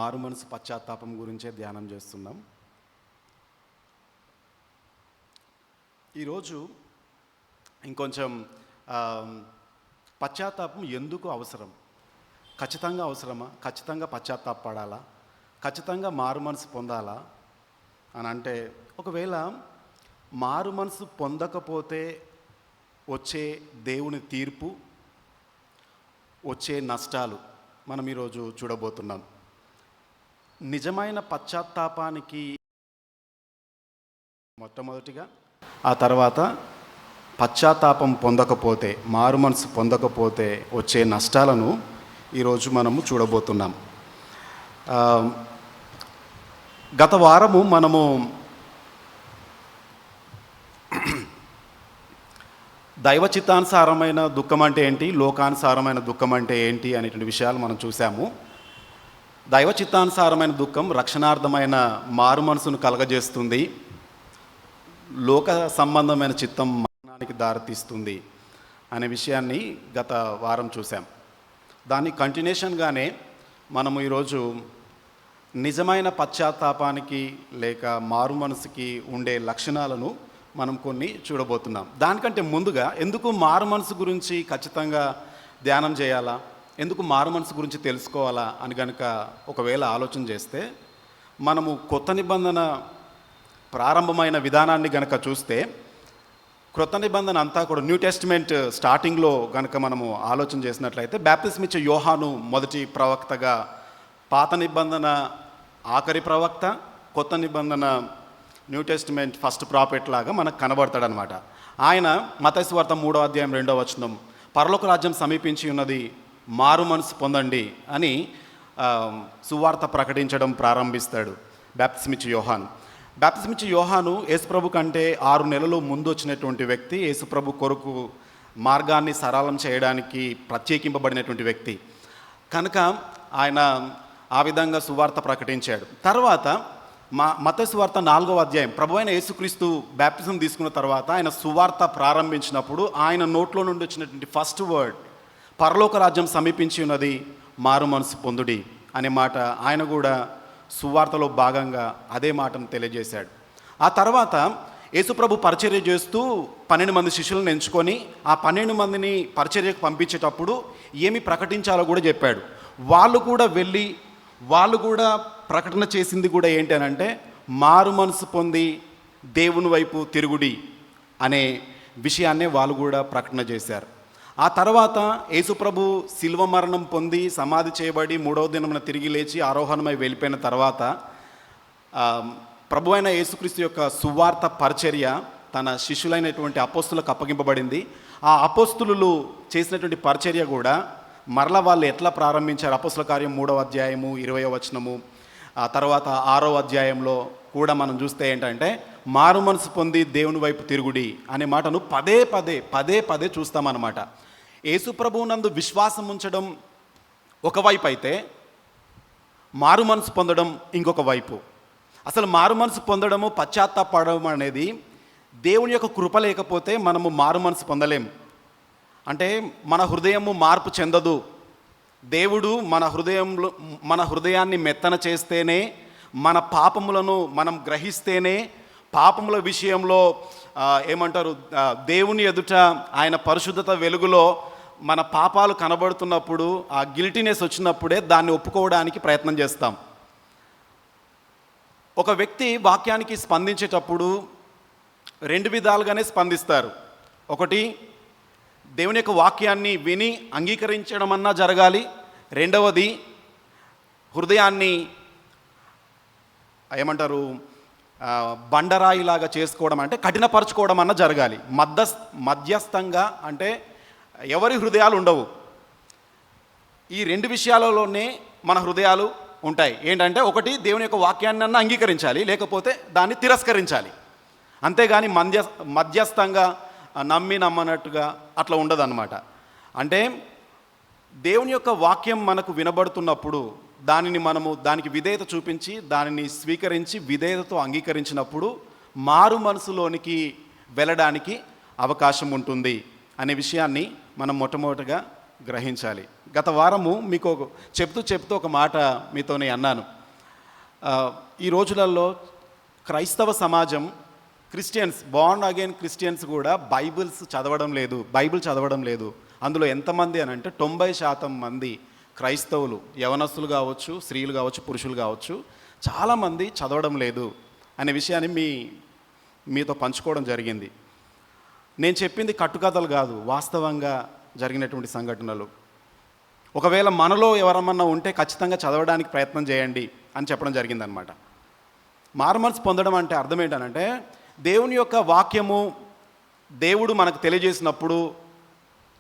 మారు మనసు పశ్చాత్తాపం గురించే ధ్యానం చేస్తున్నాం. ఈరోజు ఇంకొంచెం పశ్చాత్తాపం ఎందుకు అవసరం, ఖచ్చితంగా అవసరమా, ఖచ్చితంగా పశ్చాత్తాపడాలా, ఖచ్చితంగా మారు మనసు పొందాలా అని అంటే, ఒకవేళ మారు మనసు పొందకపోతే వచ్చే దేవుని తీర్పు, వచ్చే నష్టాలు మనం ఈరోజు చూడబోతున్నాం. నిజమైన పశ్చాత్తాపానికి మొట్టమొదటిగా, ఆ తర్వాత పశ్చాత్తాపం పొందకపోతే, మారు మనసు పొందకపోతే వచ్చే నష్టాలను ఈరోజు మనము చూడబోతున్నాం. గత వారము మనము దైవ చిత్తానుసారమైన దుఃఖం అంటే ఏంటి, లోకానుసారమైన దుఃఖం అంటే ఏంటి అనేటువంటి విషయాలు మనం చూసాము. దైవ చిత్తానుసారమైన దుఃఖం రక్షణార్థమైన మారు మనసును కలగజేస్తుంది, లోక సంబంధమైన చిత్తం మరణానికి దారితీస్తుంది అనే విషయాన్ని గత వారం చూసాం. దాని కంటిన్యూషన్గానే మనము ఈరోజు నిజమైన పశ్చాత్తాపానికి లేక మారు మనసుకి ఉండే లక్షణాలను మనం కొన్ని చూడబోతున్నాం. దానికంటే ముందుగా, ఎందుకు మారు మనసు గురించి ఖచ్చితంగా ధ్యానం చేయాలా, ఎందుకు మారు మనసు గురించి తెలుసుకోవాలా అని కనుక ఒకవేళ ఆలోచన చేస్తే, మనము కొత్త నిబంధన ప్రారంభమైన విధానాన్ని కనుక చూస్తే, క్రొత్త నిబంధన అంతా కూడా న్యూ టెస్టిమెంట్ స్టార్టింగ్లో కనుక మనము ఆలోచన చేసినట్లయితే, బాప్తిస్మం ఇచ్చే యోహాను మొదటి ప్రవక్తగా, పాత నిబంధన ఆఖరి ప్రవక్త, కొత్త నిబంధన న్యూ టెస్టిమెంట్ ఫస్ట్ ప్రాఫెట్ లాగా మనకు కనబడతాడనమాట. ఆయన మత్తయి సువార్త 3వ అధ్యాయం 2వ వచనం, పరలోక రాజ్యం సమీపించి ఉన్నది, మారు మనసు పొందండి అని సువార్త ప్రకటించడం ప్రారంభిస్తాడు బాప్తిస్మం ఇచ్చే యోహాను. బాప్తిస్మం ఇచ్చే యోహాను యేసుప్రభు కంటే 6 నెలలు ముందు వచ్చినటువంటి వ్యక్తి, యేసుప్రభు కొరకు మార్గాన్ని సరళం చేయడానికి ప్రత్యేకింపబడినటువంటి వ్యక్తి కనుక ఆయన ఆ విధంగా సువార్త ప్రకటించాడు. తర్వాత మత్తయి సువార్త 4వ అధ్యాయం, ప్రభు అయిన యేసుక్రీస్తు బాప్తిజం తీసుకున్న తర్వాత ఆయన సువార్త ప్రారంభించినప్పుడు ఆయన నోట్లో నుండి వచ్చినటువంటి ఫస్ట్ వర్డ్, పరలోక రాజ్యం సమీపించి ఉన్నది, మారు మనసు పొందుడి అనే మాట ఆయన కూడా సువార్తలో భాగంగా అదే మాటను తెలియజేశాడు. ఆ తర్వాత యేసుప్రభు పరిచర్య చేస్తూ 12 మంది శిష్యులను ఎంచుకొని ఆ 12 మందిని పరిచర్యకు పంపించేటప్పుడు ఏమి ప్రకటించాలో కూడా చెప్పాడు. వాళ్ళు కూడా వెళ్ళి వాళ్ళు కూడా ప్రకటన చేసింది కూడా ఏంటి అని అంటే, మారు మనసు పొంది దేవుని వైపు తిరుగుడి అనే విషయాన్నే వాళ్ళు కూడా ప్రకటన చేశారు. ఆ తర్వాత యేసుప్రభు శిల్వ మరణం పొంది సమాధి చేయబడి 3వ దినమున తిరిగి లేచి ఆరోహణమై వెళ్ళిపోయిన తర్వాత ప్రభు అయిన యేసుక్రీస్తు యొక్క సువార్త పరిచర్య తన శిష్యులైనటువంటి అపోస్తులకు అప్పగింపబడింది. ఆ అపోస్తులు చేసినటువంటి పరిచర్య కూడా మరలా వాళ్ళు ఎట్లా ప్రారంభించారు, అపోస్తుల కార్యం 3వ అధ్యాయము 20వ వచనము, ఆ తర్వాత 6వ అధ్యాయంలో కూడా మనం చూస్తే ఏంటంటే, మారు మనసు పొంది దేవుని వైపు తిరుగుడి అనే మాటను పదే పదే చూస్తామన్నమాట. యేసుప్రభువునందు విశ్వాసం ఉంచడం ఒకవైపు అయితే, మారు మనసు పొందడం ఇంకొక వైపు. అసలు మారు మనసు పొందడము, పశ్చాత్తాపడడం అనేది దేవుని యొక్క కృప లేకపోతే మనము మారు మనసు పొందలేము. అంటే మన హృదయము మార్పు చెందదు. దేవుడు మన హృదయాన్ని మెత్తన చేస్తేనే, మన పాపములను మనం గ్రహిస్తేనే, పాపముల విషయంలో ఏమంటారు, దేవుని ఎదుట ఆయన పరిశుద్ధత వెలుగులో మన పాపాలు కనబడుతున్నప్పుడు, ఆ గిల్టీనెస్ వచ్చినప్పుడే దాన్ని ఒప్పుకోవడానికి ప్రయత్నం చేస్తాం. ఒక వ్యక్తి వాక్యానికి స్పందించేటప్పుడు 2 విధాలుగానే స్పందిస్తారు. ఒకటి, దేవుని యొక్క వాక్యాన్ని విని అంగీకరించడం అన్నా జరగాలి. రెండవది, హృదయాన్ని ఏమంటారు, బండరాయిలాగా చేసుకోవడం, అంటే కఠినపరచుకోవడం అన్నా జరగాలి. మధ్యస్థంగా అంటే ఎవరి హృదయాలు ఉండవు. ఈ 2 విషయాలలోనే మన హృదయాలు ఉంటాయి. ఏంటంటే, ఒకటి, దేవుని యొక్క వాక్యాన్ని అన్నా అంగీకరించాలి, లేకపోతే దాన్ని తిరస్కరించాలి. అంతేగాని మధ్యస్థంగా నమ్మనట్టుగా అట్లా ఉండదన్నమాట. అంటే దేవుని యొక్క వాక్యం మనకు వినబడుతున్నప్పుడు దానికి విధేయత చూపించి, దానిని స్వీకరించి విధేయతతో అంగీకరించినప్పుడు మారు మనసులోనికి వెళ్ళడానికి అవకాశం ఉంటుంది అనే విషయాన్ని మనం మొట్టమొదటిగా గ్రహించాలి. గత వారము మీకు చెప్తూ ఒక మాట మీతోనే అన్నాను. ఆ, ఈ రోజులలో క్రైస్తవ సమాజం, క్రిస్టియన్స్, బార్న్ అగైన్ క్రిస్టియన్స్ కూడా బైబిల్ చదవడం లేదు. అందులో ఎంతమంది అని అంటే 90% మంది క్రైస్తవులు, యవనస్తులు కావచ్చు, స్త్రీలు కావచ్చు, పురుషులు కావచ్చు, చాలామంది చదవడం లేదు అనే విషయాన్ని మీతో పంచుకోవడం జరిగింది. నేను చెప్పింది కట్టుకథలు కాదు, వాస్తవంగా జరిగినటువంటి సంఘటనలు. ఒకవేళ మనలో ఎవరమన్నా ఉంటే ఖచ్చితంగా చదవడానికి ప్రయత్నం చేయండి అని చెప్పడం జరిగిందనమాట. మారుమనసు పొందడం అంటే అర్థం ఏంటనంటే, దేవుని యొక్క వాక్యము దేవుడు మనకు తెలియజేసినప్పుడు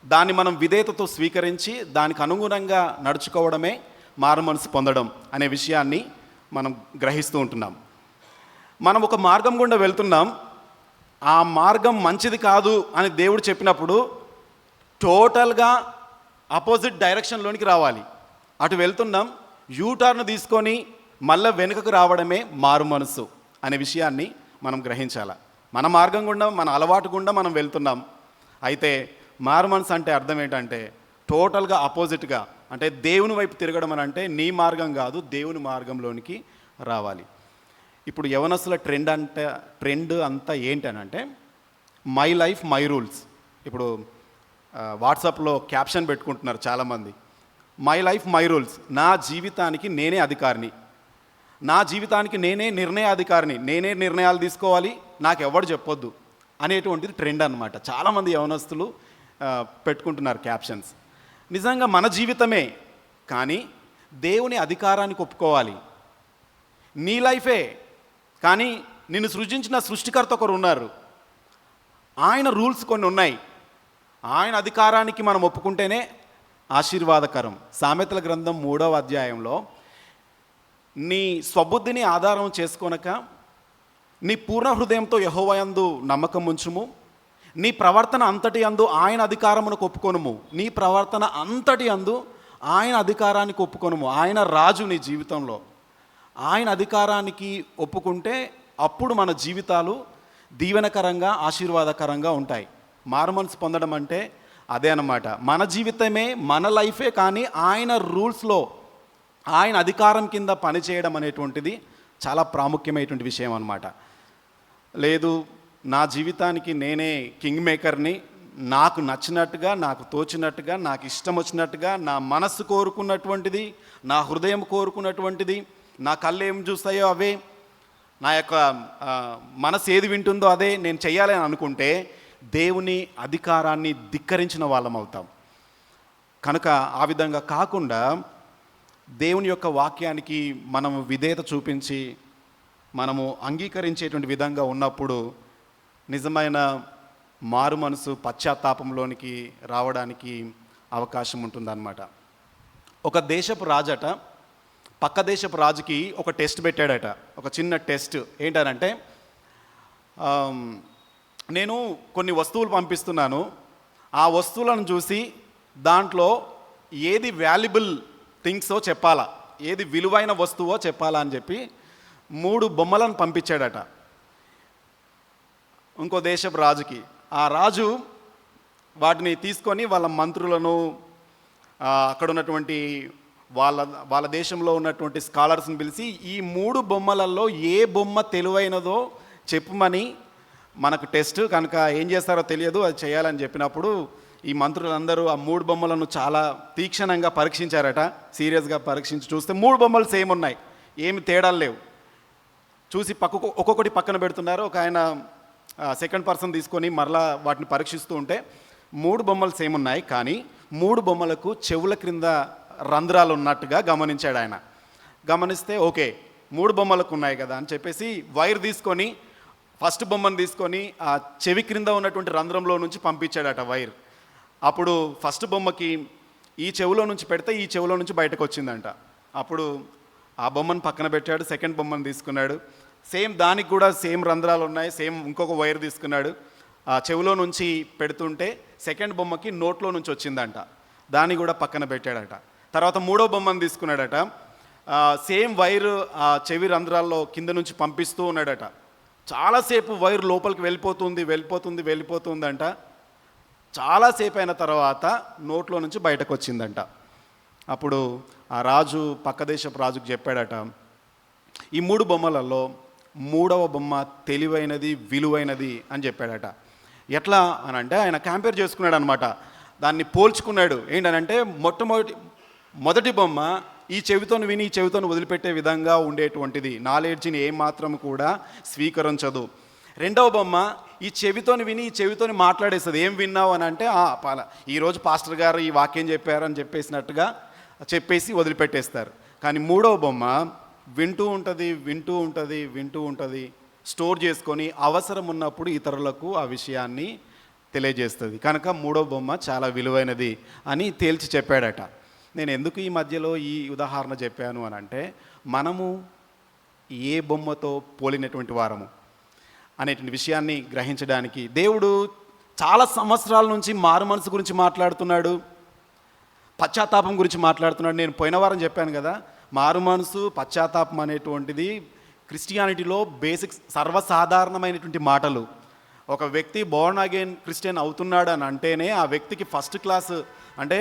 దాన్ని మనం విధేయతతో స్వీకరించి దానికి అనుగుణంగా నడుచుకోవడమే మారుమనసు పొందడం అనే విషయాన్ని మనం గ్రహిస్తూ ఉంటున్నాం. మనం ఒక మార్గం గుండా వెళ్తున్నాం, ఆ మార్గం మంచిది కాదు అని దేవుడు చెప్పినప్పుడు టోటల్గా ఆపోజిట్ డైరెక్షన్లోనికి రావాలి. అటు వెళ్తున్నాం, యూటర్న్ తీసుకొని మళ్ళీ వెనుకకు రావడమే మారు మనసు అనే విషయాన్ని మనం గ్రహించాలి. మన మార్గం గుండా, మన అలవాటు గుండా మనం వెళ్తున్నాం. అయితే మారు మనసు అంటే అర్థం ఏంటంటే టోటల్గా ఆపోజిట్గా, అంటే దేవుని వైపు తిరగడం అని అంటే నీ మార్గం కాదు, దేవుని మార్గంలోనికి రావాలి. ఇప్పుడు యవనస్తుల ట్రెండ్ అంతా ఏంటనంటే మై లైఫ్ మై రూల్స్. ఇప్పుడు వాట్సాప్లో క్యాప్షన్ పెట్టుకుంటున్నారు చాలామంది, మై లైఫ్ మై రూల్స్. నా జీవితానికి నేనే అధికారిని, నా జీవితానికి నేనే నిర్ణయాధికారిని, నేనే నిర్ణయాలు తీసుకోవాలి, నాకు ఎవరు చెప్పొద్దు అనేటువంటిది ట్రెండ్ అనమాట. చాలామంది యవనస్తులు పెట్టుకుంటున్నారు క్యాప్షన్స్. నిజంగా మన జీవితమే, కానీ దేవుని అధికారానికి ఒప్పుకోవాలి. నీ లైఫే, కానీ నిన్ను సృజించిన సృష్టికర్త ఒకరు ఉన్నారు, ఆయన రూల్స్ కొన్ని ఉన్నాయి. ఆయన అధికారానికి మనం ఒప్పుకుంటేనే ఆశీర్వాదకరం. సామెతల గ్రంథం 3వ అధ్యాయంలో, నీ స్వబుద్ధిని ఆధారం చేసుకొనక నీ పూర్ణ హృదయంతో యెహోవా యందు నమ్మకం ఉంచుము, నీ ప్రవర్తన అంతటి యందు ఆయన అధికారమునకు ఒప్పుకొనుము. నీ ప్రవర్తన అంతటి యందు ఆయన అధికారానికి ఒప్పుకొనుము. ఆయన రాజు నీ జీవితంలో. ఆయన అధికారానికి ఒప్పుకుంటే అప్పుడు మన జీవితాలు దీవెనకరంగా, ఆశీర్వాదకరంగా ఉంటాయి. మారుమనసు పొందడం అంటే అదే అన్నమాట. మన జీవితమే, మన లైఫే, కానీ ఆయన రూల్స్లో, ఆయన అధికారం కింద పనిచేయడం అనేటువంటిది చాలా ప్రాముఖ్యమైనటువంటి విషయం అన్నమాట. లేదు, నా జీవితానికి నేనే కింగ్ మేకర్ని, నాకు నచ్చినట్టుగా, నాకు తోచినట్టుగా, నాకు ఇష్టం వచ్చినట్టుగా, నా మనస్సు కోరుకున్నటువంటిది, నా హృదయం కోరుకున్నటువంటిది, నా కళ్ళు ఏం చూస్తాయో అవే, నా యొక్క మనసు ఏది వింటుందో అదే నేను చెయ్యాలని అనుకుంటే దేవుని అధికారాన్ని ధిక్కరించిన వాళ్ళం అవుతాం. కనుక ఆ విధంగా కాకుండా దేవుని యొక్క వాక్యానికి మనము విధేయత చూపించి మనము అంగీకరించేటువంటి విధంగా ఉన్నప్పుడు నిజమైన మారు మనసు, పశ్చాత్తాపంలోనికి రావడానికి అవకాశం ఉంటుందన్నమాట. ఒక దేశపు రాజట పక్క దేశపు రాజుకి ఒక టెస్ట్ పెట్టాడట, ఒక చిన్న టెస్ట్. ఏంటనంటే, నేను కొన్ని వస్తువులు పంపిస్తున్నాను, ఆ వస్తువులను చూసి దాంట్లో ఏది వాల్యుబుల్ థింగ్సో చెప్పాలా, ఏది విలువైన వస్తువో చెప్పాలా అని చెప్పి 3 బొమ్మలను పంపించాడట ఇంకో దేశపు రాజుకి. ఆ రాజు వాటిని తీసుకొని వాళ్ళ మంత్రులను, అక్కడ ఉన్నటువంటి వాళ్ళ దేశంలో ఉన్నటువంటి స్కాలర్స్ని పిలిచి ఈ 3 బొమ్మలలో ఏ బొమ్మ తెలివైనదో చెప్పమని, మనకు టెస్ట్ కనుక ఏం చేస్తారో తెలియదు, అది చేయాలని చెప్పినప్పుడు ఈ మంత్రులందరూ ఆ 3 బొమ్మలను చాలా తీక్షణంగా పరీక్షించారట. సీరియస్గా పరీక్షించి చూస్తే 3 బొమ్మలు సేమ్ ఉన్నాయి, ఏమి తేడాలు లేవు. చూసి ఒక్కొక్కటి పక్కన పెడుతున్నారు. ఒక ఆయన సెకండ్ పర్సన్ తీసుకొని మరలా వాటిని పరీక్షిస్తూ ఉంటే 3 బొమ్మలు సేమ్ ఉన్నాయి, కానీ 3 బొమ్మలకు చెవుల క్రింద రంధ్రాలు ఉన్నట్టుగా గమనించాడు ఆయన. గమనిస్తే ఓకే 3 బొమ్మలకు ఉన్నాయి కదా అని చెప్పేసి వైర్ తీసుకొని ఫస్ట్ బొమ్మను తీసుకొని ఆ చెవి క్రింద ఉన్నటువంటి రంధ్రంలో నుంచి పంపించాడట వైర్. అప్పుడు ఫస్ట్ బొమ్మకి ఈ చెవిలో నుంచి పెడితే ఈ చెవిలో నుంచి బయటకు వచ్చిందంట. అప్పుడు ఆ బొమ్మను పక్కన పెట్టాడు, సెకండ్ బొమ్మను తీసుకున్నాడు, సేమ్ దానికి కూడా సేమ్ రంధ్రాలు ఉన్నాయి, సేమ్ ఇంకొక వైర్ తీసుకున్నాడు. ఆ చెవిలో నుంచి పెడుతుంటే సెకండ్ బొమ్మకి నోట్లో నుంచి వచ్చిందంట, దాన్ని కూడా పక్కన పెట్టాడట. తర్వాత 3వ బొమ్మను తీసుకున్నాడట, సేమ్ వైర్ ఆ చెవి రంధ్రాల్లో కింద నుంచి పంపిస్తూ ఉన్నాడట. చాలాసేపు వైర్ లోపలికి వెళ్ళిపోతుందంట. చాలాసేపు అయిన తర్వాత నోట్లో నుంచి బయటకు వచ్చిందంట. అప్పుడు ఆ రాజు పక్క దేశపు రాజుకు చెప్పాడట, ఈ 3 బొమ్మలలో 3వ బొమ్మ తెలివైనది, విలువైనది అని చెప్పాడట. ఎట్లా అని అంటే ఆయన కంపేర్ చేసుకున్నాడు అనమాట. దాన్ని పోల్చుకున్నాడు. ఏంటనంటే మొదటి బొమ్మ ఈ చెవితోని విని ఈ చెవితోని వదిలిపెట్టే విధంగా ఉండేటువంటిది, నాలెడ్జ్ని ఏమాత్రం కూడా స్వీకరించదు. రెండవ బొమ్మ ఈ చెవితోని విని ఈ చెవితోని మాట్లాడేస్తుంది. ఏం విన్నావు అని అంటే ఈరోజు పాస్టర్ గారు ఈ వాక్యం చెప్పారు అని చెప్పేసినట్టుగా చెప్పేసి వదిలిపెట్టేస్తారు. కానీ 3వ బొమ్మ వింటూ ఉంటుంది, స్టోర్ చేసుకొని అవసరం ఉన్నప్పుడు ఇతరులకు ఆ విషయాన్ని తెలియజేస్తుంది. కనుక 3వ బొమ్మ చాలా విలువైనది అని తేల్చి చెప్పాడట. నేను ఎందుకు ఈ మధ్యలో ఈ ఉదాహరణ చెప్పాను అని అంటే, మనము ఏ బొమ్మతో పోలినటువంటి వారము అనేటువంటి విషయాన్ని గ్రహించడానికి దేవుడు చాలా సంవత్సరాల నుంచి మారు మనసు గురించి మాట్లాడుతున్నాడు, పశ్చాత్తాపం గురించి మాట్లాడుతున్నాడు. నేను పోయిన వారం చెప్పాను కదా, మారు మనసు పశ్చాత్తాపం అనేటువంటిది క్రిస్టియానిటీలో బేసిక్ సర్వసాధారణమైనటువంటి మాటలు. ఒక వ్యక్తి బోర్న్ అగైన్ క్రిస్టియన్ అవుతున్నాడు అని అంటేనే ఆ వ్యక్తికి ఫస్ట్ క్లాస్, అంటే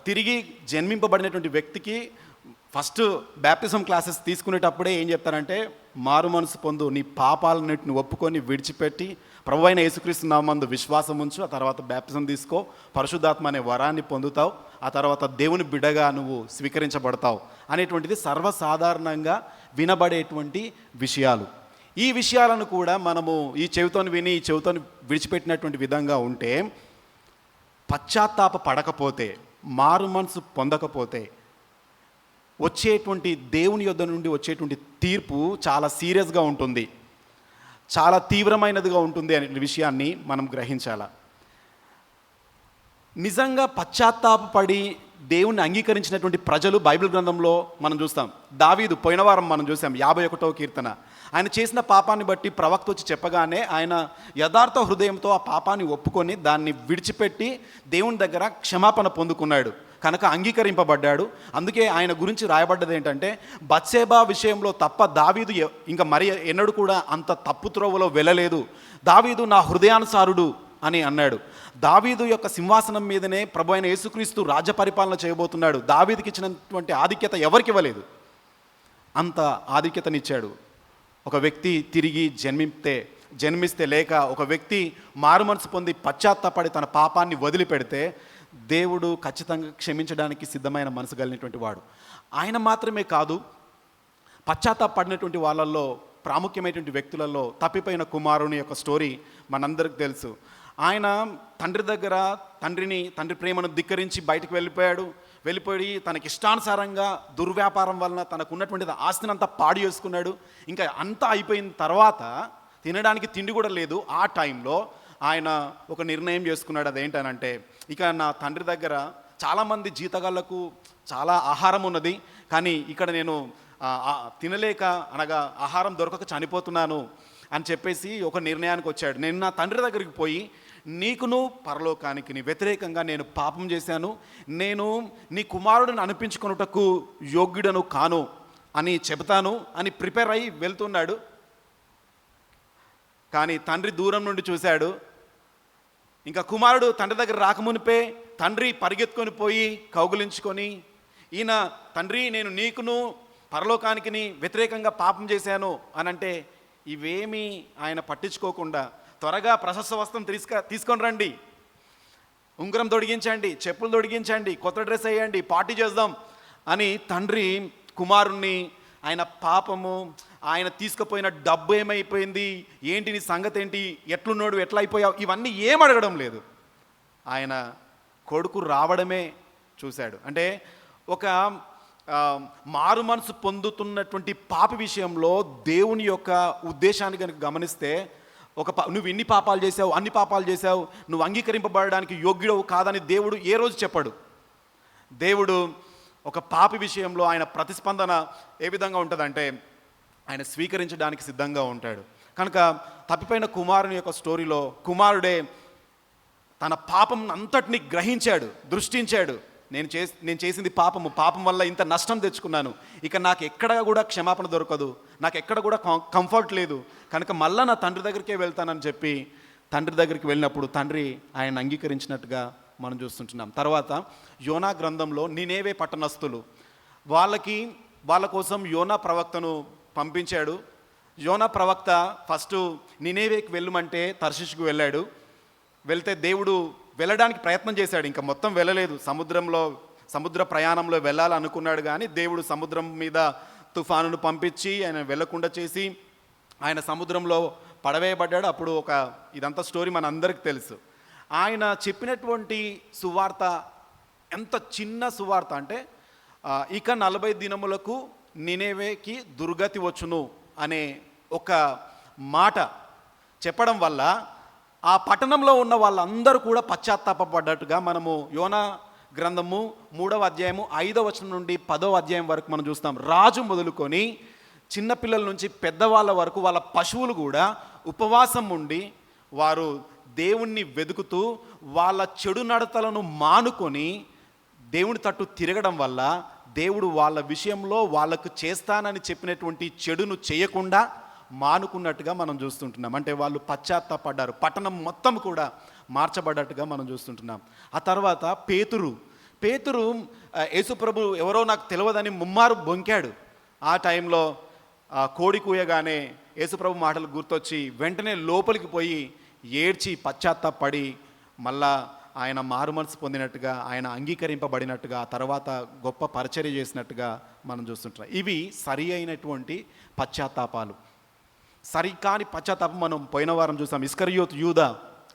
తిరిగి జన్మింపబడినటువంటి వ్యక్తికి ఫస్ట్ బ్యాప్టిజం క్లాసెస్ తీసుకునేటప్పుడే ఏం చెప్తారంటే, మారు మనసు పొందు, నీ పాపాలన్నిటిని ఒప్పుకొని విడిచిపెట్టి ప్రభు అయిన యేసుక్రీస్తు నామందు విశ్వాసం ఉంచు, ఆ తర్వాత బ్యాప్టిజం తీసుకో, పరిశుద్ధాత్మ అనే వరాన్ని పొందుతావు, ఆ తర్వాత దేవుని బిడ్డగా నువ్వు స్వీకరించబడతావు అనేటువంటిది సర్వసాధారణంగా వినబడేటువంటి విషయాలు. ఈ విషయాలను కూడా మనము ఈ చెవితోని విని ఈ చెవితోని విడిచిపెట్టినటువంటి విధంగా ఉంటే, పశ్చాత్తాప పడకపోతే, మారు మనసు పొందకపోతే వచ్చేటువంటి దేవుని యొద్ద నుండి వచ్చేటువంటి తీర్పు చాలా సీరియస్గా ఉంటుంది, చాలా తీవ్రమైనదిగా ఉంటుంది అనే విషయాన్ని మనం గ్రహించాల. నిజంగా పశ్చాత్తాపడి దేవుణ్ణి అంగీకరించినటువంటి ప్రజలు బైబిల్ గ్రంథంలో మనం చూస్తాం. దావీదు పోయిన వారం మనం చూసాం 51వ కీర్తన. ఆయన చేసిన పాపాన్ని బట్టి ప్రవక్త వచ్చి చెప్పగానే ఆయన యథార్థ హృదయంతో ఆ పాపాన్ని ఒప్పుకొని దాన్ని విడిచిపెట్టి దేవుని దగ్గర క్షమాపణ పొందుకున్నాడు, కనుక అంగీకరింపబడ్డాడు. అందుకే ఆయన గురించి రాయబడ్డది ఏంటంటే, బత్షెబా విషయంలో తప్ప దావీదు ఇంకా మరి ఎన్నడూ కూడా అంత తప్పు త్రోవలో వెళ్ళలేదు, దావీదు నా హృదయానుసారుడు అని అన్నాడు. దావీదు యొక్క సింహాసనం మీదనే ప్రభు అయిన యేసుక్రీస్తు రాజ్య పరిపాలన చేయబోతున్నాడు. దావీదుకి ఇచ్చినటువంటి ఆధిక్యత ఎవరికి ఇవ్వలేదు, అంత ఆధిక్యతనిచ్చాడు. ఒక వ్యక్తి తిరిగి జన్మిస్తే లేక ఒక వ్యక్తి మారు మనసు పొంది పశ్చాత్తాపడి తన పాపాన్ని వదిలిపెడితే దేవుడు ఖచ్చితంగా క్షమించడానికి సిద్ధమైన మనసు కలిగినటువంటి వాడు. ఆయన మాత్రమే కాదు, పశ్చాత్తాపడినటువంటి వాళ్ళల్లో ప్రాముఖ్యమైనటువంటి వ్యక్తులలో తప్పిపోయిన కుమారుని యొక్క స్టోరీ మనందరికి తెలుసు. ఆయన తండ్రి దగ్గర తండ్రి ప్రేమను ధిక్కరించి బయటకు వెళ్ళిపోయి తనకి ఇష్టానుసారంగా దుర్వ్యాపారం వలన తనకు ఉన్నటువంటి ఆస్తిని అంతా పాడు చేసుకున్నాడు. ఇంకా అంతా అయిపోయిన తర్వాత తినడానికి తిండి కూడా లేదు. ఆ టైంలో ఆయన ఒక నిర్ణయం చేసుకున్నాడు. అదేంటనంటే, ఇక నా తండ్రి దగ్గర చాలామంది జీతగాళ్లకు చాలా ఆహారం ఉన్నది, కానీ ఇక్కడ నేను తినలేక అనగా ఆహారం దొరకక చనిపోతున్నాను అని చెప్పేసి ఒక నిర్ణయానికి వచ్చాడు. నేను నా తండ్రి దగ్గరికి పోయి, నీకును పరలోకానికి వ్యతిరేకంగా నేను పాపం చేశాను, నేను నీ కుమారుడిని అనిపించుకొనుటకు యోగ్యుడను కాను అని చెబుతాను అని ప్రిపేర్ అయ్యి వెళ్తున్నాడు. కానీ తండ్రి దూరం నుండి చూశాడు. ఇంకా కుమారుడు తండ్రి దగ్గర రాకమునిపే తండ్రి పరిగెత్తుకొని పోయి కౌగులించుకొని, ఈయన తండ్రి నేను నీకును పరలోకానికి వ్యతిరేకంగా పాపం చేశాను అని అంటే, ఇవేమీ ఆయన పట్టించుకోకుండా త్వరగా ప్రశస్త వస్త్రం తీసుకొని రండి, ఉంగరం తొడిగించండి, చెప్పులు తొడిగించండి, కొత్త డ్రెస్ వేయండి, పార్టీ చేద్దాం అని తండ్రి కుమారుణ్ణి, ఆయన పాపము, ఆయన తీసుకుపోయిన డబ్బు ఏమైపోయింది, ఏంటి నీ సంగతి ఏంటి, ఎట్లున్నాడు, ఎట్లా అయిపోయావు, ఇవన్నీ ఏం అడగడం లేదు. ఆయన కొడుకు రావడమే చూశాడు. అంటే ఒక మారు మనసు పొందుతున్నటువంటి పాపి విషయంలో దేవుని యొక్క ఉద్దేశాన్ని కనుక గమనిస్తే, నువ్వు ఇన్ని పాపాలు చేసావు, అన్ని పాపాలు చేసావు, నువ్వు అంగీకరింపబడడానికి యోగ్యుడవు కాదని దేవుడు ఏ రోజు చెప్పాడు. దేవుడు ఒక పాపి విషయంలో ఆయన ప్రతిస్పందన ఏ విధంగా ఉంటుందంటే, ఆయన స్వీకరించడానికి సిద్ధంగా ఉంటాడు. కనుక తప్పిపోయిన కుమారుని యొక్క స్టోరీలో కుమారుడే తన పాపం అంతటిని గ్రహించాడు, దృష్టించాడు. నేను చేసింది పాపం వల్ల ఇంత నష్టం తెచ్చుకున్నాను, ఇక నాకు ఎక్కడ కూడా క్షమాపణ దొరకదు, నాకు ఎక్కడ కూడా కంఫర్ట్ లేదు, కనుక మళ్ళా నా తండ్రి దగ్గరికే వెళ్తానని చెప్పి తండ్రి దగ్గరికి వెళ్ళినప్పుడు తండ్రి ఆయన అంగీకరించినట్టుగా మనం చూస్తుంటున్నాం. తర్వాత యోనా గ్రంథంలో నినేవే పట్టణస్థులు వాళ్ళ కోసం యోనా ప్రవక్తను పంపించాడు. యోనా ప్రవక్త ఫస్ట్ నినేవేకి వెళ్ళమంటే తర్షీషుకు వెళ్ళాడు. వెళ్తే దేవుడు వెళ్ళడానికి ప్రయత్నం చేశాడు, ఇంకా మొత్తం వెళ్ళలేదు. సముద్ర ప్రయాణంలో వెళ్ళాలనుకున్నాడు, కానీ దేవుడు సముద్రం మీద తుఫానును పంపించి ఆయన వెళ్ళకుండా చేసి ఆయన సముద్రంలో పడవేయబడ్డాడు. అప్పుడు ఇదంతా స్టోరీ మన అందరికీ తెలుసు. ఆయన చెప్పినటువంటి సువార్త ఎంత చిన్న సువార్త అంటే, ఇక 40 దినములకు నినేవేకి దుర్గతి వచ్చును అనే ఒక మాట చెప్పడం వల్ల ఆ పట్టణంలో ఉన్న వాళ్ళందరూ కూడా పశ్చాత్తాపడ్డట్టుగా మనము యోనా గ్రంథము 3వ అధ్యాయము 5వ వచనం నుండి 10వ అధ్యాయం వరకు మనం చూస్తాం. రాజు మొదలుకొని చిన్నపిల్లల నుంచి పెద్దవాళ్ళ వరకు వాళ్ళ పశువులు కూడా ఉపవాసం ఉండి వారు దేవుణ్ణి వెతుకుతూ వాళ్ళ చెడు నడతలను మానుకొని దేవుని తట్టు తిరగడం వల్ల దేవుడు వాళ్ళ విషయంలో వాళ్ళకు చేస్తానని చెప్పినటువంటి చెడును చేయకుండా మానుకున్నట్టుగా మనం చూస్తుంటున్నాం. అంటే వాళ్ళు పశ్చాత్తాపడ్డారు, పట్టణం మొత్తం కూడా మార్చబడ్డట్టుగా మనం చూస్తుంటున్నాం. ఆ తర్వాత పేతురు యేసుప్రభు ఎవరో నాకు తెలియదని ముమ్మారు బొంకాడు. ఆ టైంలో కోడి కూయగానే యేసుప్రభు మాటలు గుర్తొచ్చి వెంటనే లోపలికి పోయి ఏడ్చి పశ్చాత్తాపడి మళ్ళా ఆయన మారుమనసు పొందినట్టుగా, ఆయన అంగీకరింపబడినట్టుగా, తర్వాత గొప్ప పరిచర్య చేసినట్టుగా మనం చూస్తుంటాం. ఇవి సరి అయినటువంటి పశ్చాత్తాపాలు. సరికాని పశ్చాత్తాపం మనం పోయిన వారం చూసాం. ఇస్కరియోతు యూదా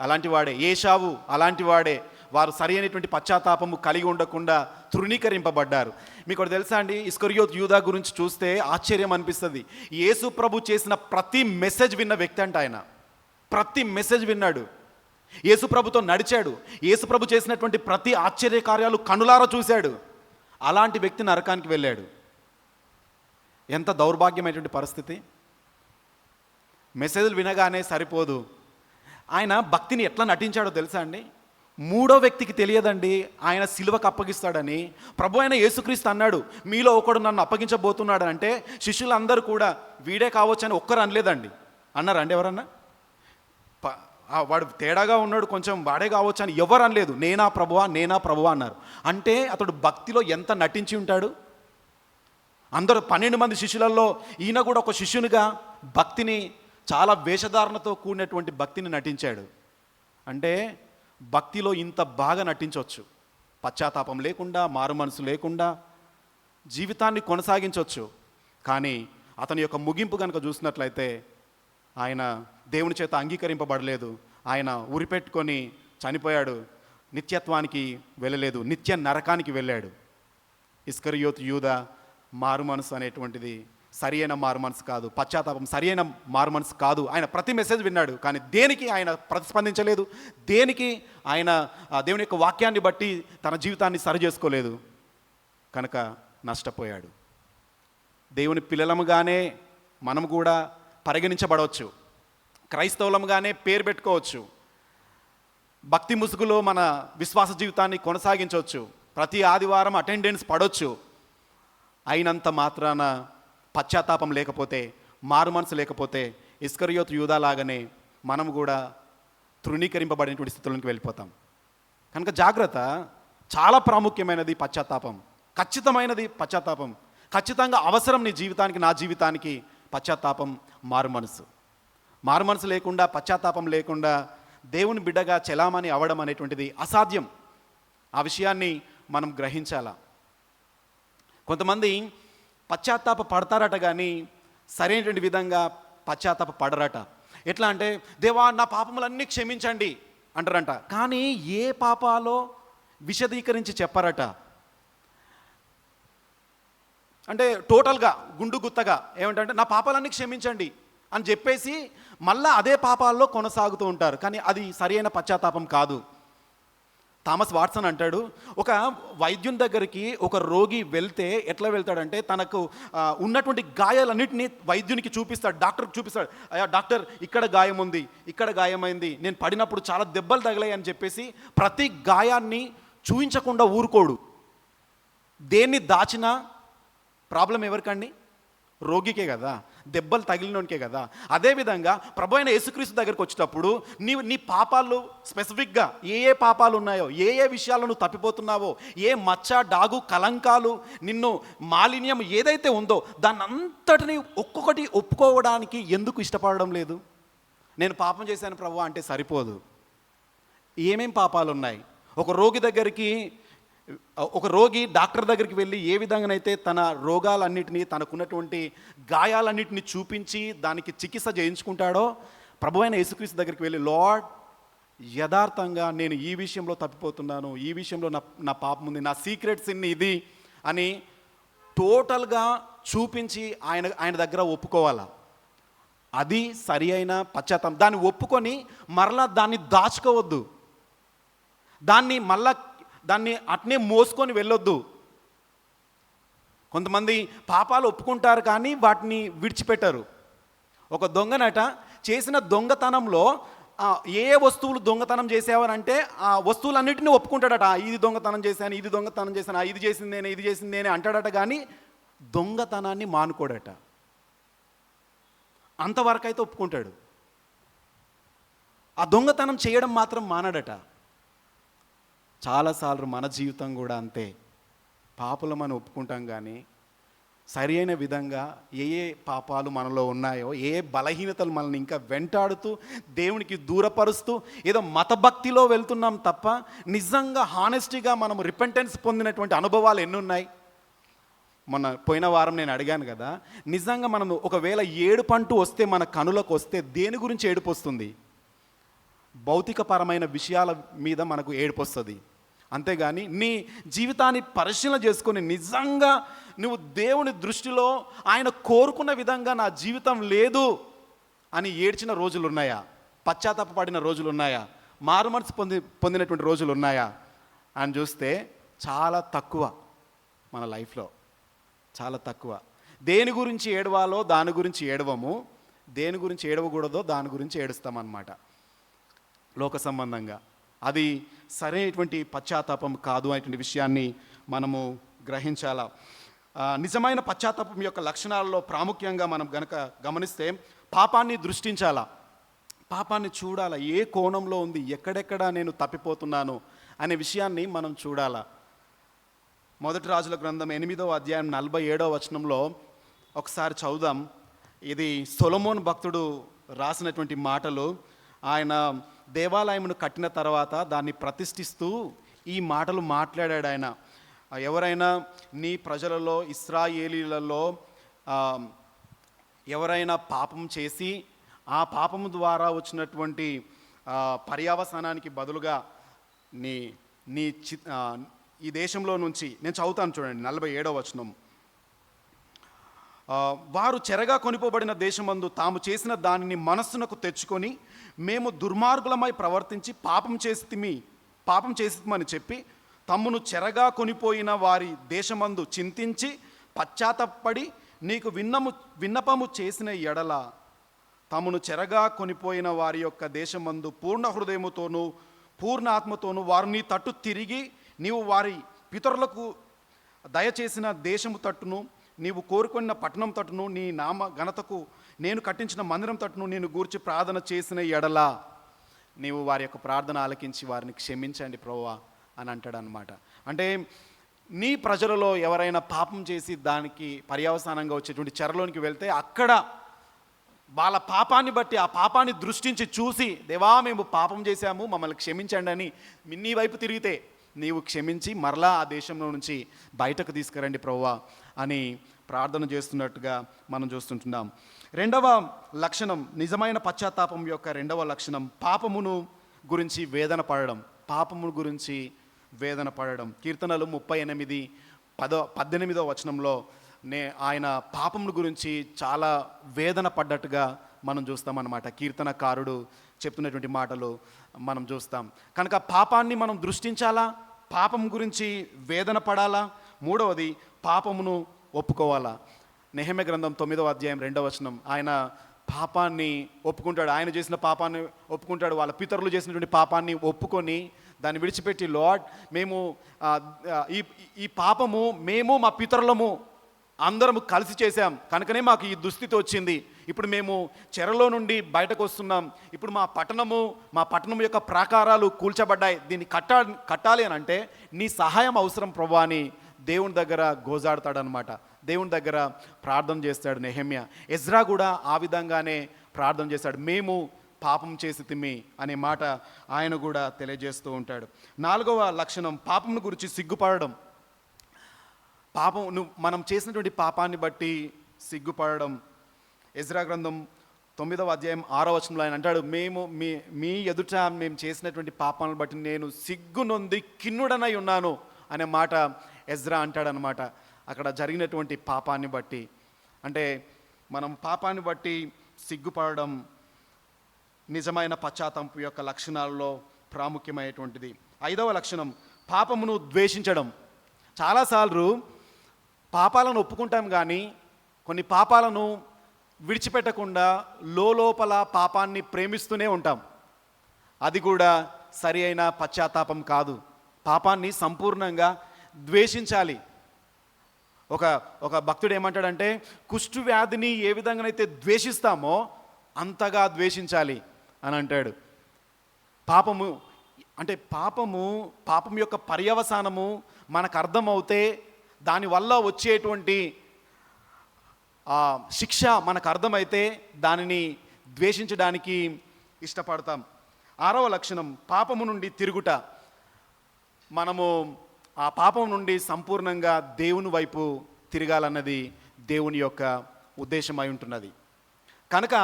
అలాంటి వాడే, ఏషావు అలాంటి వాడే. వారు సరి అయినటువంటి పశ్చాత్తాపము కలిగి ఉండకుండా తృణీకరింపబడ్డారు. మీకు ఒకటి తెలుసా అండి, ఇస్కరియోతు యూదా గురించి చూస్తే ఆశ్చర్యం అనిపిస్తుంది. యేసు ప్రభు చేసిన ప్రతి మెసేజ్ విన్న వ్యక్తి అంట ఆయన. ప్రతి మెసేజ్ విన్నాడు, యేసు ప్రభుతో నడిచాడు, యేసు ప్రభు చేసినటువంటి ప్రతి ఆశ్చర్య కార్యాలు కనులారా చూశాడు. అలాంటి వ్యక్తి నరకానికి వెళ్ళాడు. ఎంత దౌర్భాగ్యమైనటువంటి పరిస్థితి. మెసేజ్లు వినగానే సరిపోదు, ఆయన భక్తిని ఎట్లా నటించాడో తెలుసా అండి. 3వ వ్యక్తికి తెలియదండి ఆయన సిలువకు అప్పగిస్తాడని. ప్రభు అయిన యేసుక్రీస్తు అన్నాడు, మీలో ఒకడు నన్ను అప్పగించబోతున్నాడు అంటే శిష్యులందరూ కూడా వీడే కావచ్చని ఒక్కరు అనలేదండి. అన్నారండి ఎవరన్నా? వాడు తేడాగా ఉన్నాడు కొంచెం, వాడే కావచ్చు అని ఎవరు అనలేదు. నేనా ప్రభువా అన్నారు. అంటే అతడు భక్తిలో ఎంత నటించి ఉంటాడు. అందరూ 12 మంది శిష్యులలో ఈయన కూడా ఒక శిష్యునిగా భక్తిని, చాలా వేషధారణతో కూడినటువంటి భక్తిని నటించాడు. అంటే భక్తిలో ఇంత బాగా నటించవచ్చు, పశ్చాత్తాపం లేకుండా, మారు మనసు లేకుండా జీవితాన్ని కొనసాగించవచ్చు. కానీ అతని యొక్క ముగింపు కనుక చూసినట్లయితే ఆయన దేవుని చేత అంగీకరింపబడలేదు. ఆయన ఉరిపెట్టుకొని చనిపోయాడు, నిత్యత్వానికి వెళ్ళలేదు, నిత్య నరకానికి వెళ్ళాడు. ఇస్కరియోతు యూదా మారు మనసు అనేటువంటిది సరి అయిన మారు మనసు కాదు, పశ్చాత్తాపం సరి అయిన మారు మనసు కాదు. ఆయన ప్రతి మెసేజ్ విన్నాడు, కానీ దేనికి ఆయన ప్రతిస్పందించలేదు, దేనికి ఆయన దేవుని యొక్క వాక్యాన్ని బట్టి తన జీవితాన్ని సరి చేసుకోలేదు, కనుక నష్టపోయాడు. దేవుని పిల్లలముగానే మనం కూడా పరిగణించబడవచ్చు, క్రైస్తవులముగానే పేరు పెట్టుకోవచ్చు, భక్తి ముసుగులో మన విశ్వాస జీవితాన్ని కొనసాగించవచ్చు, ప్రతి ఆదివారం అటెండెన్స్ పడవచ్చు. అయినంత మాత్రాన పశ్చాత్తాపం లేకపోతే, మారు మనసు లేకపోతే ఇస్కరియోతు యూదా లాగానే మనం కూడా తృణీకరింపబడినటువంటి స్థితులకు వెళ్ళిపోతాం. కనుక జాగ్రత్త. చాలా ప్రాముఖ్యమైనది పశ్చాత్తాపం, ఖచ్చితమైనది పశ్చాత్తాపం, ఖచ్చితంగా అవసరం నీ జీవితానికి, నా జీవితానికి పశ్చాత్తాపం, మారు మనసు లేకుండా, పశ్చాత్తాపం లేకుండా దేవుని బిడ్డగా చెలామణి అవ్వడం అనేటువంటిది అసాధ్యం. ఆ విషయాన్ని మనం గ్రహించాలా. కొంతమంది పశ్చాత్తాప పడతారట, కానీ సరైనటువంటి విధంగా పశ్చాత్తాప పడరట. ఎట్లా అంటే, దేవా నా పాపములన్నీ క్షమించండి అంటారంట, కానీ ఏ పాపాలో విశదీకరించి చెప్పారట. అంటే టోటల్గా గుండు గుత్తగా ఏమిటంటే నా పాపాలన్నీ క్షమించండి అని చెప్పేసి మళ్ళా అదే పాపాల్లో కొనసాగుతూ ఉంటారు. కానీ అది సరైన పశ్చాత్తాపం కాదు. థామస్ వాట్సన్ అంటాడు, ఒక వైద్యుని దగ్గరికి ఒక రోగి వెళ్తే ఎట్లా వెళ్తాడంటే, తనకు ఉన్నటువంటి గాయాలన్నింటినీ వైద్యునికి చూపిస్తాడు, డాక్టర్కి చూపిస్తాడు. అయ్యా డాక్టర్, ఇక్కడ గాయం ఉంది, ఇక్కడ గాయమైంది, నేను పడినప్పుడు చాలా దెబ్బలు తగిలాయి అని చెప్పేసి ప్రతి గాయాన్ని చూయించకుండా ఊరుకోడు. దేన్ని దాచినా ప్రాబ్లం ఎవరికండి? రోగికే కదా. దెబ్బలు తగిలినోనికే కదా. అదేవిధంగా ప్రభు అయిన యేసుక్రీస్తు దగ్గరికి వచ్చేటప్పుడు నీ పాపాలు స్పెసిఫిక్గా ఏ పాపాలు ఉన్నాయో, ఏ విషయాల్లో నువ్వు తప్పిపోతున్నావో, ఏ మచ్చ డాగు కలంకాలు నిన్ను మాలిన్యం ఏదైతే ఉందో దాన్ని అంతటిని ఒక్కొక్కటి ఒప్పుకోవడానికి ఎందుకు ఇష్టపడడం లేదు? నేను పాపం చేశాను ప్రభువా అంటే సరిపోదు. ఏమేం పాపాలు ఉన్నాయి? ఒక రోగి డాక్టర్ దగ్గరికి వెళ్ళి ఏ విధంగానైతే తన రోగాలన్నిటినీ, తనకున్నటువంటి గాయాలన్నిటిని చూపించి దానికి చికిత్స చేయించుకుంటాడో, ప్రభు అయిన యేసుక్రీస్తు దగ్గరికి వెళ్ళి లార్డ్ యథార్థంగా నేను ఈ విషయంలో తప్పిపోతున్నాను, ఈ విషయంలో నా పాపం ఉంది, నా సీక్రెట్స్ ఇన్ని ఇది అని టోటల్గా చూపించి ఆయన దగ్గర ఒప్పుకోవాలా. అది సరి అయిన పశ్చాత్తాపం. దాన్ని ఒప్పుకొని మరలా దాన్ని దాచుకోవద్దు, దాన్ని అట్నే మోసుకొని వెళ్ళొద్దు. కొంతమంది పాపాలు ఒప్పుకుంటారు కానీ వాటిని విడిచిపెట్టరు. ఒక దొంగనట చేసిన దొంగతనంలో ఏ వస్తువులు దొంగతనం చేసేవారంటే ఆ వస్తువులన్నిటిని ఒప్పుకుంటాడట. ఇది దొంగతనం చేశాను, ఇది దొంగతనం చేశాను, ఇది చేసింది నేనే అంటాడట, కానీ దొంగతనాన్ని మానుకోడట. అంతవరకు అయితే ఒప్పుకుంటాడు. ఆ దొంగతనం చేయడం మాత్రం మానడట. చాలాసార్లు మన జీవితం కూడా అంతే. పాపలమని ఒప్పుకుంటాం కానీ సరి అయిన విధంగా ఏ పాపాలు మనలో ఉన్నాయో, ఏ బలహీనతలు మనల్ని ఇంకా వెంటాడుతూ దేవునికి దూరపరుస్తూ ఏదో మతభక్తిలో వెళ్తున్నాం తప్ప నిజంగా హానెస్టీగా మనం రిపెంటెన్స్ పొందినటువంటి అనుభవాలు ఎన్ని ఉన్నాయి? పోయిన వారం నేను అడిగాను కదా, నిజంగా మనం ఒకవేళ ఏడుపంటూ వస్తే మన కనులకు వస్తే దేని గురించి ఏడుపు వస్తుంది? భౌతికపరమైన విషయాల మీద మనకు ఏడుపు వస్తుంది. అంతేగాని నీ జీవితాన్ని పరిశీలన చేసుకొని నిజంగా నువ్వు దేవుని దృష్టిలో ఆయన కోరుకున్న విధంగా నా జీవితం లేదు అని ఏడ్చిన రోజులు ఉన్నాయా? పశ్చాత్తాపపడిన రోజులు ఉన్నాయా? మారుమనసు పొందినటువంటి రోజులు ఉన్నాయా అని చూస్తే చాలా తక్కువ. మన లైఫ్లో చాలా తక్కువ. దేని గురించి ఏడవాలో దాని గురించి ఏడవము, దేని గురించి ఏడవకూడదో దాని గురించి ఏడుస్తామన్నమాట. లోక సంబంధంగా అది సరైనటువంటి పశ్చాత్తాపం కాదు అనేటువంటి విషయాన్ని మనము గ్రహించాలా. నిజమైన పశ్చాత్తాపం యొక్క లక్షణాలలో ప్రాముఖ్యంగా మనం గనక గమనిస్తే పాపాన్ని దృష్టించాలా, పాపాన్ని చూడాలా, ఏ కోణంలో ఉంది, ఎక్కడెక్కడ నేను తప్పిపోతున్నాను అనే విషయాన్ని మనం చూడాలా. మొదటి రాజుల గ్రంథం 8వ అధ్యాయం 47వ వచనంలో ఒకసారి చదువుదాం. ఇది సొలొమోను భక్తుడు రాసినటువంటి మాటలు. ఆయన దేవాలయమును కట్టిన తర్వాత దాన్ని ప్రతిష్ఠిస్తూ ఈ మాటలు మాట్లాడాడు. ఆయన ఎవరైనా నీ ప్రజలలో ఇశ్రాయేలీలలో ఎవరైనా పాపం చేసి ఆ పాపము ద్వారా వచ్చినటువంటి పర్యవసానానికి బదులుగా ఈ దేశంలో నుంచి నేను చదువుతాను చూడండి, 47వ వచనం. వారు చెరగా కొనిపోబడిన దేశమందు తాము చేసిన దానిని మనస్సునకు తెచ్చుకొని మేము దుర్మార్గులమై ప్రవర్తించి పాపం చేసిమని చెప్పి తమ్మును చెరగా కొనిపోయిన వారి దేశమందు చింతించి పశ్చాత్తపడి నీకు విన్నపము చేసిన ఎడల తమను చెరగా కొనిపోయిన వారి యొక్క దేశమందు పూర్ణ హృదయముతోనూ పూర్ణ ఆత్మతోనూ వారు నీ తట్టు తిరిగి నీవు వారి పితరులకు దయచేసిన దేశము తట్టును, నీవు కోరుకున్న పట్టణం తట్టును, నీ నామ ఘనతకు నేను కట్టించిన మందిరం తట్టును నేను గూర్చి ప్రార్థన చేసిన ఎడల నీవు వారి యొక్క ప్రార్థన ఆలకించి వారిని క్షమించండి ప్రభువా అని అంటాడు అన్నమాట. అంటే నీ ప్రజలలో ఎవరైనా పాపం చేసి దానికి పర్యవసానంగా వచ్చేటువంటి చెరలోనికి వెళ్తే అక్కడ వాళ్ళ పాపాన్ని బట్టి ఆ పాపాన్ని దృష్టించి చూసి దేవా మేము పాపం చేశాము మమ్మల్ని క్షమించండి అని నీ వైపు తిరిగితే నీవు క్షమించి మరలా ఆ దేశంలో నుంచి బయటకు తీసుకురండి ప్రభువా అని ప్రార్థన చేస్తున్నట్టుగా మనం చూస్తుంటున్నాం. రెండవ లక్షణం, నిజమైన పశ్చాత్తాపం యొక్క రెండవ లక్షణం పాపమును గురించి వేదన పడడం. పాపము గురించి వేదన పడడం. కీర్తనలు 38:18వ వచనంలో ఆయన పాపముల గురించి చాలా వేదన పడ్డట్టుగా మనం చూస్తామన్నమాట. కీర్తనకారుడు చెప్తున్నటువంటి మాటలు మనం చూస్తాం. కనుక పాపాన్ని మనం దృష్టించాలా, పాపం గురించి వేదన పడాలా. మూడవది పాపమును ఒప్పుకోవాలా. నెహెమ్యా గ్రంథం 9వ అధ్యాయం 2వ వచనం, ఆయన పాపాన్ని ఒప్పుకుంటాడు. ఆయన చేసిన పాపాన్ని ఒప్పుకుంటాడు. వాళ్ళ పితరులు చేసినటువంటి పాపాన్ని ఒప్పుకొని దాన్ని విడిచిపెట్టి లార్డ్ మేము ఈ పాపము మేము మా పితరులము అందరం కలిసి చేశాం కనుకనే మాకు ఈ దుస్థితి వచ్చింది. ఇప్పుడు మేము చెరలో నుండి బయటకు వస్తున్నాం. ఇప్పుడు మా పట్టణం యొక్క ప్రాకారాలు కూల్చబడ్డాయి. దీన్ని కట్టాలి అని అంటే నీ సహాయం అవసరం ప్రభువా అని దేవుని దగ్గర గోజాడతాడనమాట. దేవుని దగ్గర ప్రార్థన చేస్తాడు నెహెమ్యా. ఎజ్రా కూడా ఆ విధంగానే ప్రార్థన చేశాడు. మేము పాపం చేసి తిమ్మి అనే మాట ఆయన కూడా తెలియజేస్తూ ఉంటాడు. 4వ లక్షణం పాపం గురించి సిగ్గుపడడం. మనం చేసినటువంటి పాపాన్ని బట్టి సిగ్గుపడడం. ఎజ్రా గ్రంథం 9వ అధ్యాయం 6వ వచనంలో ఆయన అంటాడు, మీ ఎదుట మేము చేసినటువంటి పాపాలను బట్టి నేను సిగ్గునొంది కిన్నుడనై ఉన్నాను అనే మాట ఎజ్రా అంటాడనమాట. అక్కడ జరిగినటువంటి పాపాన్ని బట్టి, అంటే మనం పాపాన్ని బట్టి సిగ్గుపడడం నిజమైన పశ్చాత్తాపం యొక్క లక్షణాలలో ప్రాముఖ్యమైనటువంటిది. 5వ లక్షణం పాపమును ద్వేషించడం. చాలాసార్లు పాపాలను ఒప్పుకుంటాం కానీ కొన్ని పాపాలను విడిచిపెట్టకుండా లోపల పాపాన్ని ప్రేమిస్తూనే ఉంటాం. అది కూడా సరి అయిన పశ్చాత్తాపం కాదు. పాపాన్ని సంపూర్ణంగా ద్వేషించాలి. ఒక భక్తుడు ఏమంటాడంటే, కుష్టు వ్యాధిని ఏ విధంగానైతే ద్వేషిస్తామో అంతగా ద్వేషించాలి అని అంటాడు. పాపం యొక్క పర్యవసానము మనకు అర్థమవుతే దానివల్ల వచ్చేటువంటి శిక్ష మనకు అర్థమైతే దానిని ద్వేషించడానికి ఇష్టపడతాం. 6వ లక్షణం పాపము నుండి తిరుగుట. మనము ఆ పాపం నుండి సంపూర్ణంగా దేవుని వైపు తిరగాలన్నది దేవుని యొక్క ఉద్దేశమై ఉంటున్నది. కనుక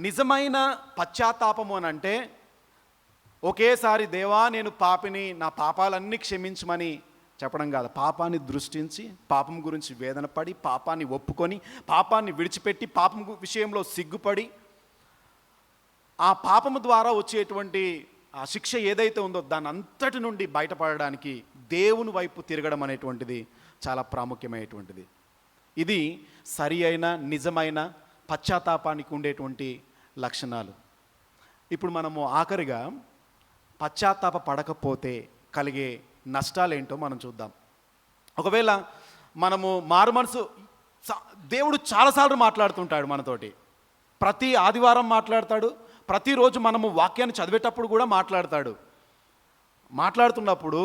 నిజమైన పశ్చాత్తాపము అని అంటే ఒకేసారి దేవా నేను పాపిని, నా పాపాలన్నీ క్షమించమని చెప్పడం కాదు. పాపాన్ని దృష్టించి, పాపం గురించి వేదన పడి, పాపాన్ని ఒప్పుకొని, పాపాన్ని విడిచిపెట్టి, పాపం విషయంలో సిగ్గుపడి, ఆ పాపము ద్వారా వచ్చేటువంటి ఆ శిక్ష ఏదైతే ఉందో దాని అంతటి నుండి బయటపడడానికి దేవుని వైపు తిరగడం అనేటువంటిది చాలా ప్రాముఖ్యమైనటువంటిది. ఇది సరి అయిన నిజమైన పశ్చాత్తాపానికి ఉండేటువంటి లక్షణాలు. ఇప్పుడు మనము ఆఖరిగా పశ్చాత్తాప పడకపోతే కలిగే నష్టాలేంటో మనం చూద్దాం. ఒకవేళ మనము మారుమనసు, దేవుడు చాలాసార్లు మాట్లాడుతుంటాడు మనతోటి. ప్రతి ఆదివారం మాట్లాడతాడు, ప్రతిరోజు మనము వాక్యాన్ని చదివేటప్పుడు కూడా మాట్లాడుతున్నప్పుడు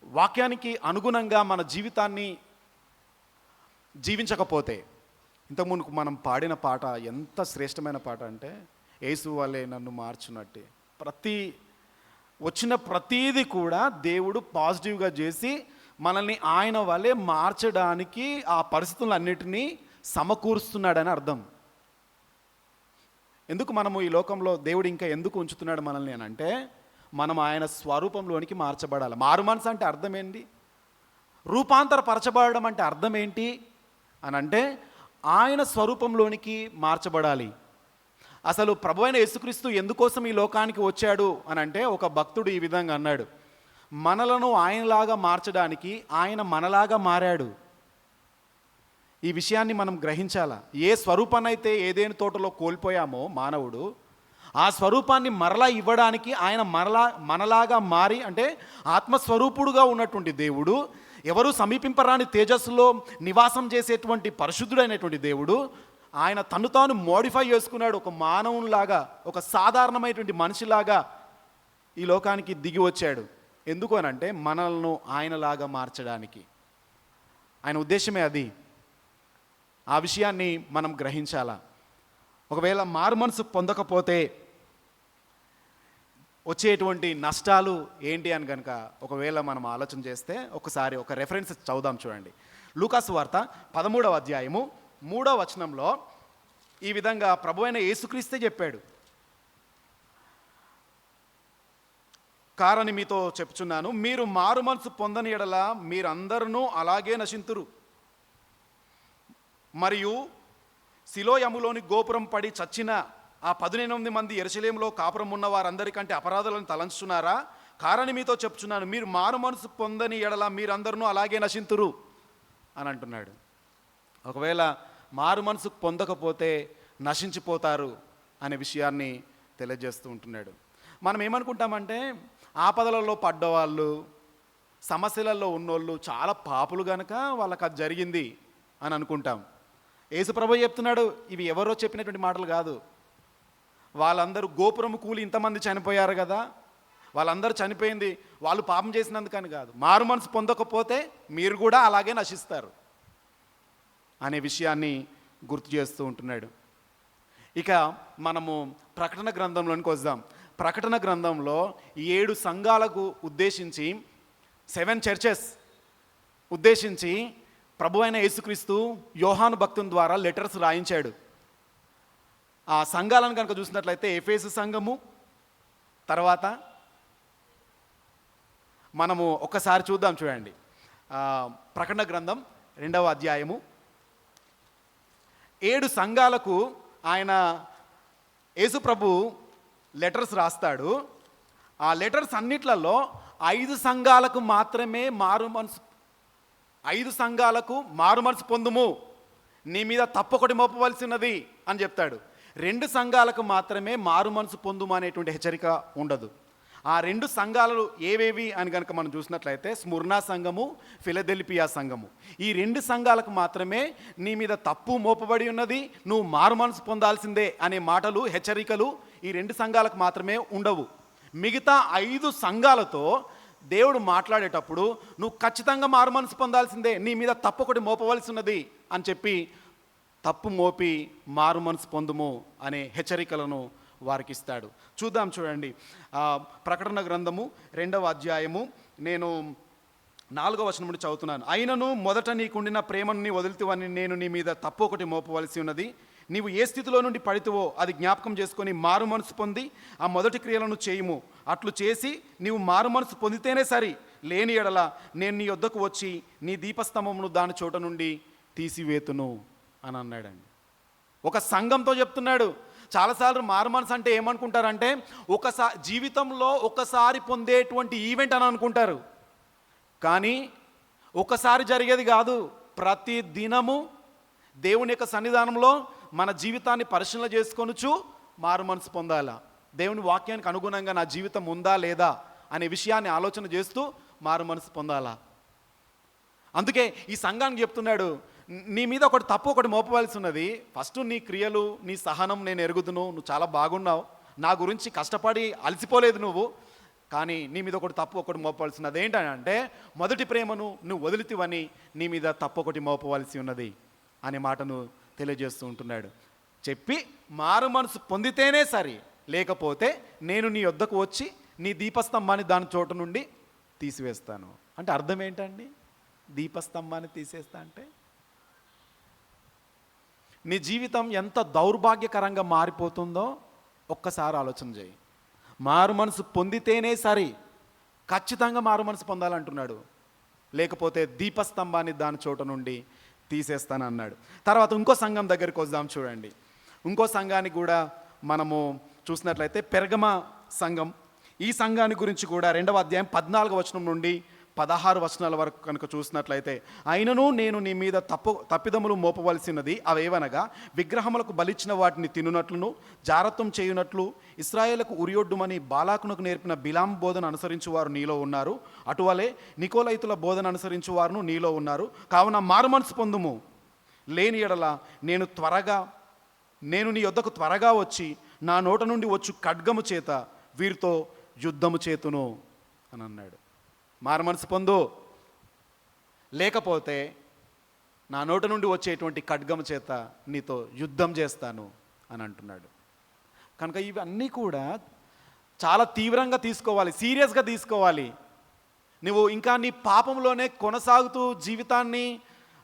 వాక్యానికి అనుగుణంగా మన జీవితాన్ని జీవించకపోతే, ఇంతకుముందు మనం పాడిన పాట ఎంత శ్రేష్టమైన పాట అంటే, యేసు వలె నన్ను మార్చునట్టే. వచ్చిన ప్రతీది కూడా దేవుడు పాజిటివ్గా చేసి మనల్ని ఆయన వలె మార్చడానికి ఆ పరిస్థితులన్నిటినీ సమకూరుస్తున్నాడని అర్థం. ఎందుకు మనము ఈ లోకంలో దేవుడు ఇంకా ఎందుకు ఉంచుతున్నాడు మనల్ని అని అంటే, మనం ఆయన స్వరూపంలోనికి మార్చబడాలి. మారు మనసు అంటే అర్థం ఏంటి? రూపాంతరపరచబడడం అంటే అర్థం ఏంటి అని అంటే, ఆయన స్వరూపంలోనికి మార్చబడాలి. అసలు ప్రభువైన యేసుక్రీస్తు ఎందుకోసం ఈ లోకానికి వచ్చాడు అని అంటే, ఒక భక్తుడు ఈ విధంగా అన్నాడు, మనలను ఆయనలాగా మార్చడానికి ఆయన మనలాగా మారాడు. ఈ విషయాన్ని మనం గ్రహించాలా. ఏ స్వరూపాన్ని అయితే ఏదేని తోటలో కోల్పోయామో మానవుడు, ఆ స్వరూపాన్ని మరలా ఇవ్వడానికి ఆయన మనలాగా మారి, అంటే ఆత్మస్వరూపుడుగా ఉన్నటువంటి దేవుడు, ఎవరు సమీపింపరాని తేజస్సులో నివాసం చేసేటువంటి పరిశుద్ధుడైనటువంటి దేవుడు, ఆయన తను తాను మోడిఫై చేసుకున్నాడు. ఒక మానవునిలాగా, ఒక సాధారణమైనటువంటి మనిషిలాగా ఈ లోకానికి దిగి వచ్చాడు. ఎందుకు అని అంటే, మనల్ని ఆయనలాగా మార్చడానికి. ఆయన ఉద్దేశమే అది. ఆ విషయాన్ని మనం గ్రహించాలా. ఒకవేళ మారు మనసు పొందకపోతే వచ్చేటువంటి నష్టాలు ఏంటి అని కనుక ఒకవేళ మనం ఆలోచన చేస్తే, ఒకసారి ఒక రెఫరెన్స్ చదువుదాం చూడండి. లూకాసు వార్త 13వ అధ్యాయము 3వ వచనంలో ఈ విధంగా ప్రభువైన యేసుక్రీస్తే చెప్పాడు, కారని మీతో చెప్తున్నాను, మీరు మారు మనసు పొందని ఎడల మీరందరూ అలాగే నశింతురు. మరియు సిలోయములోని గోపురం పడి చచ్చిన ఆ 18 మంది యెరూషలేములో కాపురం ఉన్న వారందరికంటే అపరాధాలను తలంచున్నారా? కారని మీతో చెప్తున్నాను, మీరు మారు మనసు పొందని ఎడల మీరందరూ అలాగే నశింతురు అని అంటున్నాడు. ఒకవేళ మారు మనసు పొందకపోతే నశించిపోతారు అనే విషయాన్ని తెలియజేస్తూ ఉంటున్నాడు. మనం ఏమనుకుంటామంటే, ఆపదలలో పడ్డవాళ్ళు, సమస్యలలో ఉన్నోళ్ళు చాలా పాపులు కనుక వాళ్ళకి అది జరిగింది అని అనుకుంటాం. యేసుప్రభు చెప్తున్నాడు, ఇవి ఎవరో చెప్పినటువంటి మాటలు కాదు. వాళ్ళందరూ గోపురము కూలి ఇంతమంది చనిపోయారు కదా, వాళ్ళందరూ చనిపోయింది వాళ్ళు పాపం చేసినందుకని కాదు, మారు మనసు పొందకపోతే మీరు కూడా అలాగే నశిస్తారు అనే విషయాన్ని గుర్తు చేస్తూ ఉంటున్నాడు. ఇక మనము ప్రకటన గ్రంథంలోనికి వద్దాం. ప్రకటన గ్రంథంలో 7 సంఘాలకు ఉద్దేశించి, 7 చర్చెస్ ఉద్దేశించి ప్రభు అయిన యేసుక్రీస్తు యోహాను భక్తుని ద్వారా లెటర్స్ రాయించాడు. ఆ సంఘాలను కనుక చూసినట్లయితే ఎఫెసు సంఘము, తర్వాత మనము ఒక్కసారి చూద్దాం, చూడండి. ప్రకటన గ్రంథం 2వ అధ్యాయము 7 సంఘాలకు ఆయన యేసు ప్రభు లెటర్స్ రాస్తాడు. ఆ లెటర్స్ అన్నిట్లలో 5 సంఘాలకు మాత్రమే మారు మనసు పొందుము, నీ మీద తప్పొకటి మోపవలసినది అని చెప్తాడు. 2 సంఘాలకు మాత్రమే మారు మనసు పొందుము అనేటువంటి హెచ్చరిక ఉండదు. ఆ 2 సంఘాలు ఏవేవి అని కనుక మనం చూసినట్లయితే స్ముర్నా సంఘము, ఫిలదెల్ఫియా సంఘము. ఈ 2 సంఘాలకు మాత్రమే నీ మీద తప్పు మోపబడి ఉన్నది, నువ్వు మారు మనసు పొందాల్సిందే అనే మాటలు, హెచ్చరికలు ఈ 2 సంఘాలకు మాత్రమే ఉండవు. మిగతా 5 సంఘాలతో దేవుడు మాట్లాడేటప్పుడు నువ్వు ఖచ్చితంగా మారు మనసు పొందాల్సిందే, నీ మీద తప్పొకటి మోపవలసి ఉన్నది అని చెప్పి తప్పు మోపి మారు మనసు పొందుము అనే హెచ్చరికలను వారికి ఇస్తాడు. చూద్దాం, చూడండి. ప్రకటన గ్రంథము 2వ అధ్యాయము నేను 4వ వచనం నుండి చదువుతున్నాను. అయినను మొదట నీకుండిన ప్రేమను నీ వదులుతావని నేను నీ మీద తప్పు ఒకటి మోపవలసి ఉన్నది. నీవు ఏ స్థితిలో నుండి పడితేవో అది జ్ఞాపకం చేసుకొని మారు మనసు పొంది ఆ మొదటి క్రియలను చేయుము. అట్లు చేసి నీవు మారు మనసు పొందితేనే సరి, లేని ఎడల నేను నీ యొద్దకు వచ్చి నీ దీపస్తంభమును దాని చోట నుండి తీసివేతును అని అన్నాడండి. ఒక సంఘంతో చెప్తున్నాడు. చాలాసార్లు మారు మనసు అంటే ఏమనుకుంటారంటే జీవితంలో ఒకసారి పొందేటువంటి ఈవెంట్ అని అనుకుంటారు. కానీ ఒకసారి జరిగేది కాదు. ప్రతి దినము దేవుని యొక్క సన్నిధానంలో మన జీవితాన్ని పరిశీలన చేసుకొనుచు మారు మనసు పొందాలా, దేవుని వాక్యానికి అనుగుణంగా నా జీవితం ఉందా లేదా అనే విషయాన్ని ఆలోచన చేస్తూ మారు మనసు పొందాలా. అందుకే ఈ సంఘానికి చెప్తున్నాడు, నీ మీద ఒకటి తప్పు ఒకటి మోపవలసి ఉన్నది. ఫస్ట్ నీ క్రియలు, నీ సహనం నేను ఎరుగుదును, నువ్వు చాలా బాగున్నావు, నా గురించి కష్టపడి అలసిపోలేదు నువ్వు, కానీ నీ మీద ఒకటి తప్పు ఒకటి మోపవలసి ఉన్నది. ఏంటంటే మొదటి ప్రేమను నువ్వు వదిలితివని నీ మీద తప్పు ఒకటి మోపవలసి ఉన్నది అనే మాటను తెలియజేస్తూ ఉంటున్నాడు. చెప్పి మారు మనసు పొందితేనే సరి, లేకపోతే నేను నీ వద్దకు వచ్చి నీ దీపస్తంభాన్ని దాని చోటు నుండి తీసివేస్తాను. అంటే అర్థం ఏంటండి? దీపస్తంభాన్ని తీసేస్తా అంటే నీ జీవితం ఎంత దౌర్భాగ్యకరంగా మారిపోతుందో ఒక్కసారి ఆలోచన చేయి. మారు మనసు పొందితేనే సరి, ఖచ్చితంగా మారు మనసు పొందాలంటున్నాడు, లేకపోతే దీపస్తంభాన్ని దాని చోట నుండి తీసేస్తాను అన్నాడు. తర్వాత ఇంకో సంఘం దగ్గరికి వద్దాం, చూడండి. ఇంకో సంఘానికి కూడా మనము చూసినట్లయితే పెర్గమ సంఘం. ఈ సంఘాన్ని గురించి కూడా 2వ అధ్యాయం 14వ వచనం నుండి 16 వచనాల వరకు కనుక చూసినట్లయితే, అయినను నేను నీ మీద తప్పిదములు మోపవలసినది అవేవనగా విగ్రహములకు బలిచ్చిన వాటిని తినునట్లును, జారత్వం చేయునట్లు ఇశ్రాయేలుకు ఉరియొడ్డుమని బాలాకునకు నేర్పిన బిలాం బోధన అనుసరించువారు నీలో ఉన్నారు. అటువలే నికోలైతుల బోధన అనుసరించువారును నీలో ఉన్నారు. కావున మారు మనసు పొందుము, లేని ఎడల నేను నీ యొద్దకు త్వరగా వచ్చి నా నోట నుండి వచ్చు ఖడ్గము చేత వీరితో యుద్ధము చేతును అని అన్నాడు. మారు మనసు పొందు, లేకపోతే నా నోట నుండి వచ్చేటువంటి ఖడ్గము చేత నీతో యుద్ధం చేస్తాను అని అంటున్నాడు. కనుక ఇవన్నీ కూడా చాలా తీవ్రంగా తీసుకోవాలి, సీరియస్గా తీసుకోవాలి. నువ్వు ఇంకా నీ పాపంలోనే కొనసాగుతూ జీవితాన్ని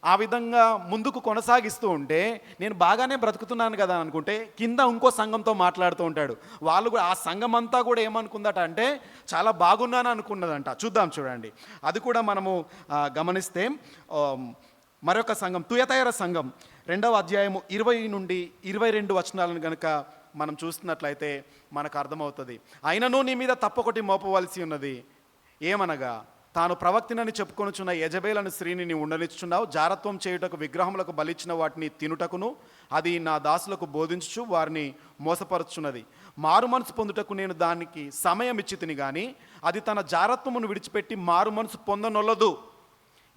ఆ విధంగా ముందుకు కొనసాగిస్తూ ఉంటే, నేను బాగానే బ్రతుకుతున్నాను కదా అనుకుంటే, కింద ఇంకో సంఘంతో మాట్లాడుతూ ఉంటాడు. వాళ్ళు కూడా, ఆ సంఘం అంతా కూడా ఏమనుకుందట అంటే చాలా బాగున్నాను అనుకున్నదంట. చూద్దాం, చూడండి. అది కూడా మనము గమనిస్తే మరొక సంఘం, తుయతైర సంఘం 2వ అధ్యాయము 20 నుండి 22 వచనాలను కనుక మనం చూస్తున్నట్లయితే మనకు అర్థమవుతుంది. అయినను నీ మీద తప్పొకటి మోపవలసి ఉన్నది, ఏమనగా తాను ప్రవక్తినని చెప్పుకొనుచున్న యజబేలను స్త్రీని నీవు ఉండనిచ్చుచున్నావు. జారత్వం చేయుటకు విగ్రహములకు బలిచ్చిన వాటిని తినుటకును అది నా దాసులకు బోధించుచు వారిని మోసపరుచున్నది. మారు మనసు పొందుటకు నేను దానికి సమయం ఇచ్చితిని కానీ అది తన జారత్వమును విడిచిపెట్టి మారు మనసు పొందనొల్లదు.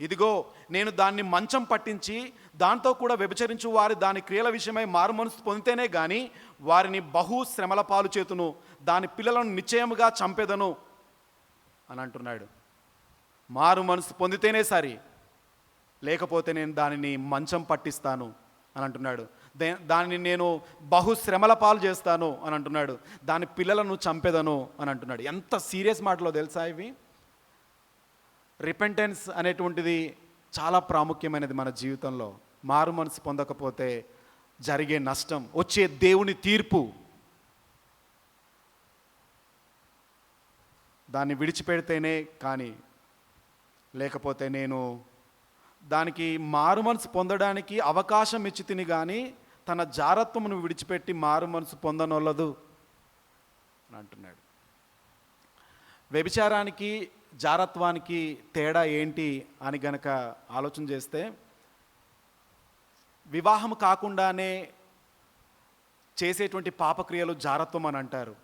ఇదిగో నేను దాన్ని మంచం పట్టించి దాంతో కూడా వ్యభిచరించు వారి దాని క్రియల విషయమై మారు మనసు పొందితేనే కానీ వారిని బహు శ్రమల పాలు చేతును, దాని పిల్లలను నిశ్చయముగా చంపెదను అని అంటున్నాడు. మారు మనసు పొందితేనే సరి, లేకపోతే నేను దానిని మంచం పట్టిస్తాను అని అంటున్నాడు. దానిని నేను బహు శ్రమల పాలు చేస్తాను అని అంటున్నాడు. దాని పిల్లలను చంపెదను అని అంటున్నాడు. ఎంత సీరియస్ మాటలో తెలుసా ఇవి? రిపెంటెన్స్ అనేటువంటిది చాలా ప్రాముఖ్యమైనది మన జీవితంలో. మారు మనసు పొందకపోతే జరిగే నష్టం, వచ్చే దేవుని తీర్పు, దాన్ని విడిచిపెడితేనే కానీ, లేకపోతే నేను దానికి మారు మనసు పొందడానికి అవకాశం ఇచ్చి తిని కానీ తన జారత్వమును విడిచిపెట్టి మారు మనసు పొందనొల్లదు అని అంటున్నాడు. వ్యభిచారానికి జారత్వానికి తేడా ఏంటి అని గనక ఆలోచన చేస్తే, వివాహం కాకుండానే చేసేటువంటి పాపక్రియలు జారత్వం అని అంటారు.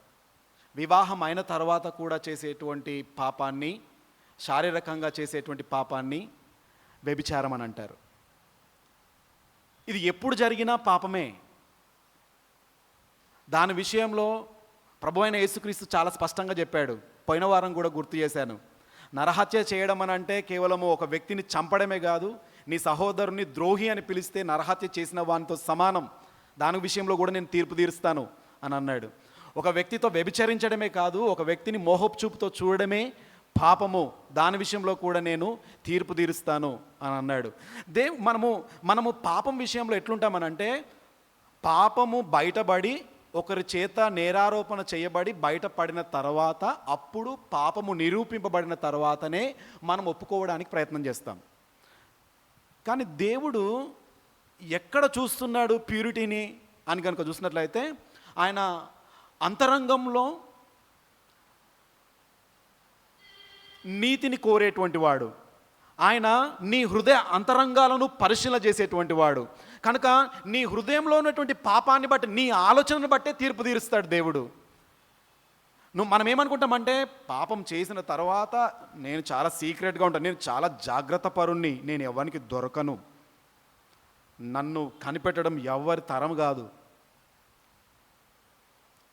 వివాహం అయిన తర్వాత కూడా చేసేటువంటి పాపాన్ని, శారీరకంగా చేసేటువంటి పాపాన్ని వ్యభిచారం అని అంటారు. ఇది ఎప్పుడు జరిగినా పాపమే. దాని విషయంలో ప్రభువైన యేసుక్రీస్తు చాలా స్పష్టంగా చెప్పాడు. పోయిన వారం కూడా గుర్తు చేశాను. నరహత్య చేయడం అని అంటే కేవలము ఒక వ్యక్తిని చంపడమే కాదు, నీ సహోదరుని ద్రోహి అని పిలిస్తే నరహత్య చేసిన వానితో సమానం, దాని విషయంలో కూడా నేను తీర్పు తీరుస్తాను అని అన్నాడు. ఒక వ్యక్తితో వ్యభిచరించడమే కాదు, ఒక వ్యక్తిని మోహపు చూపుతో చూడడమే పాపము, దాని విషయంలో కూడా నేను తీర్పు తీరుస్తాను అని అన్నాడు. మనము పాపం విషయంలో ఎట్లుంటామనంటే, పాపము బయటపడి ఒకరి చేత నేరారోపణ చేయబడి బయటపడిన తర్వాత, అప్పుడు పాపము నిరూపింపబడిన తర్వాతనే మనం ఒప్పుకోవడానికి ప్రయత్నం చేస్తాం. కానీ దేవుడు ఎక్కడ చూస్తున్నాడు ప్యూరిటీని అని కనుక చూసినట్లయితే, ఆయన అంతరంగంలో నీతిని కోరేటువంటి వాడు. ఆయన నీ హృదయ అంతరంగాలను పరిశీలన చేసేటువంటి వాడు. కనుక నీ హృదయంలో ఉన్నటువంటి పాపాన్ని బట్టి, నీ ఆలోచనను బట్టే తీర్పు తీరుస్తాడు దేవుడు. మనం ఏమనుకుంటామంటే, పాపం చేసిన తర్వాత నేను చాలా సీక్రెట్గా ఉంటాను, నేను చాలా జాగ్రత్త పరుణ్ణి, నేను ఎవరికి దొరకను, నన్ను కనిపెట్టడం ఎవరి తరం కాదు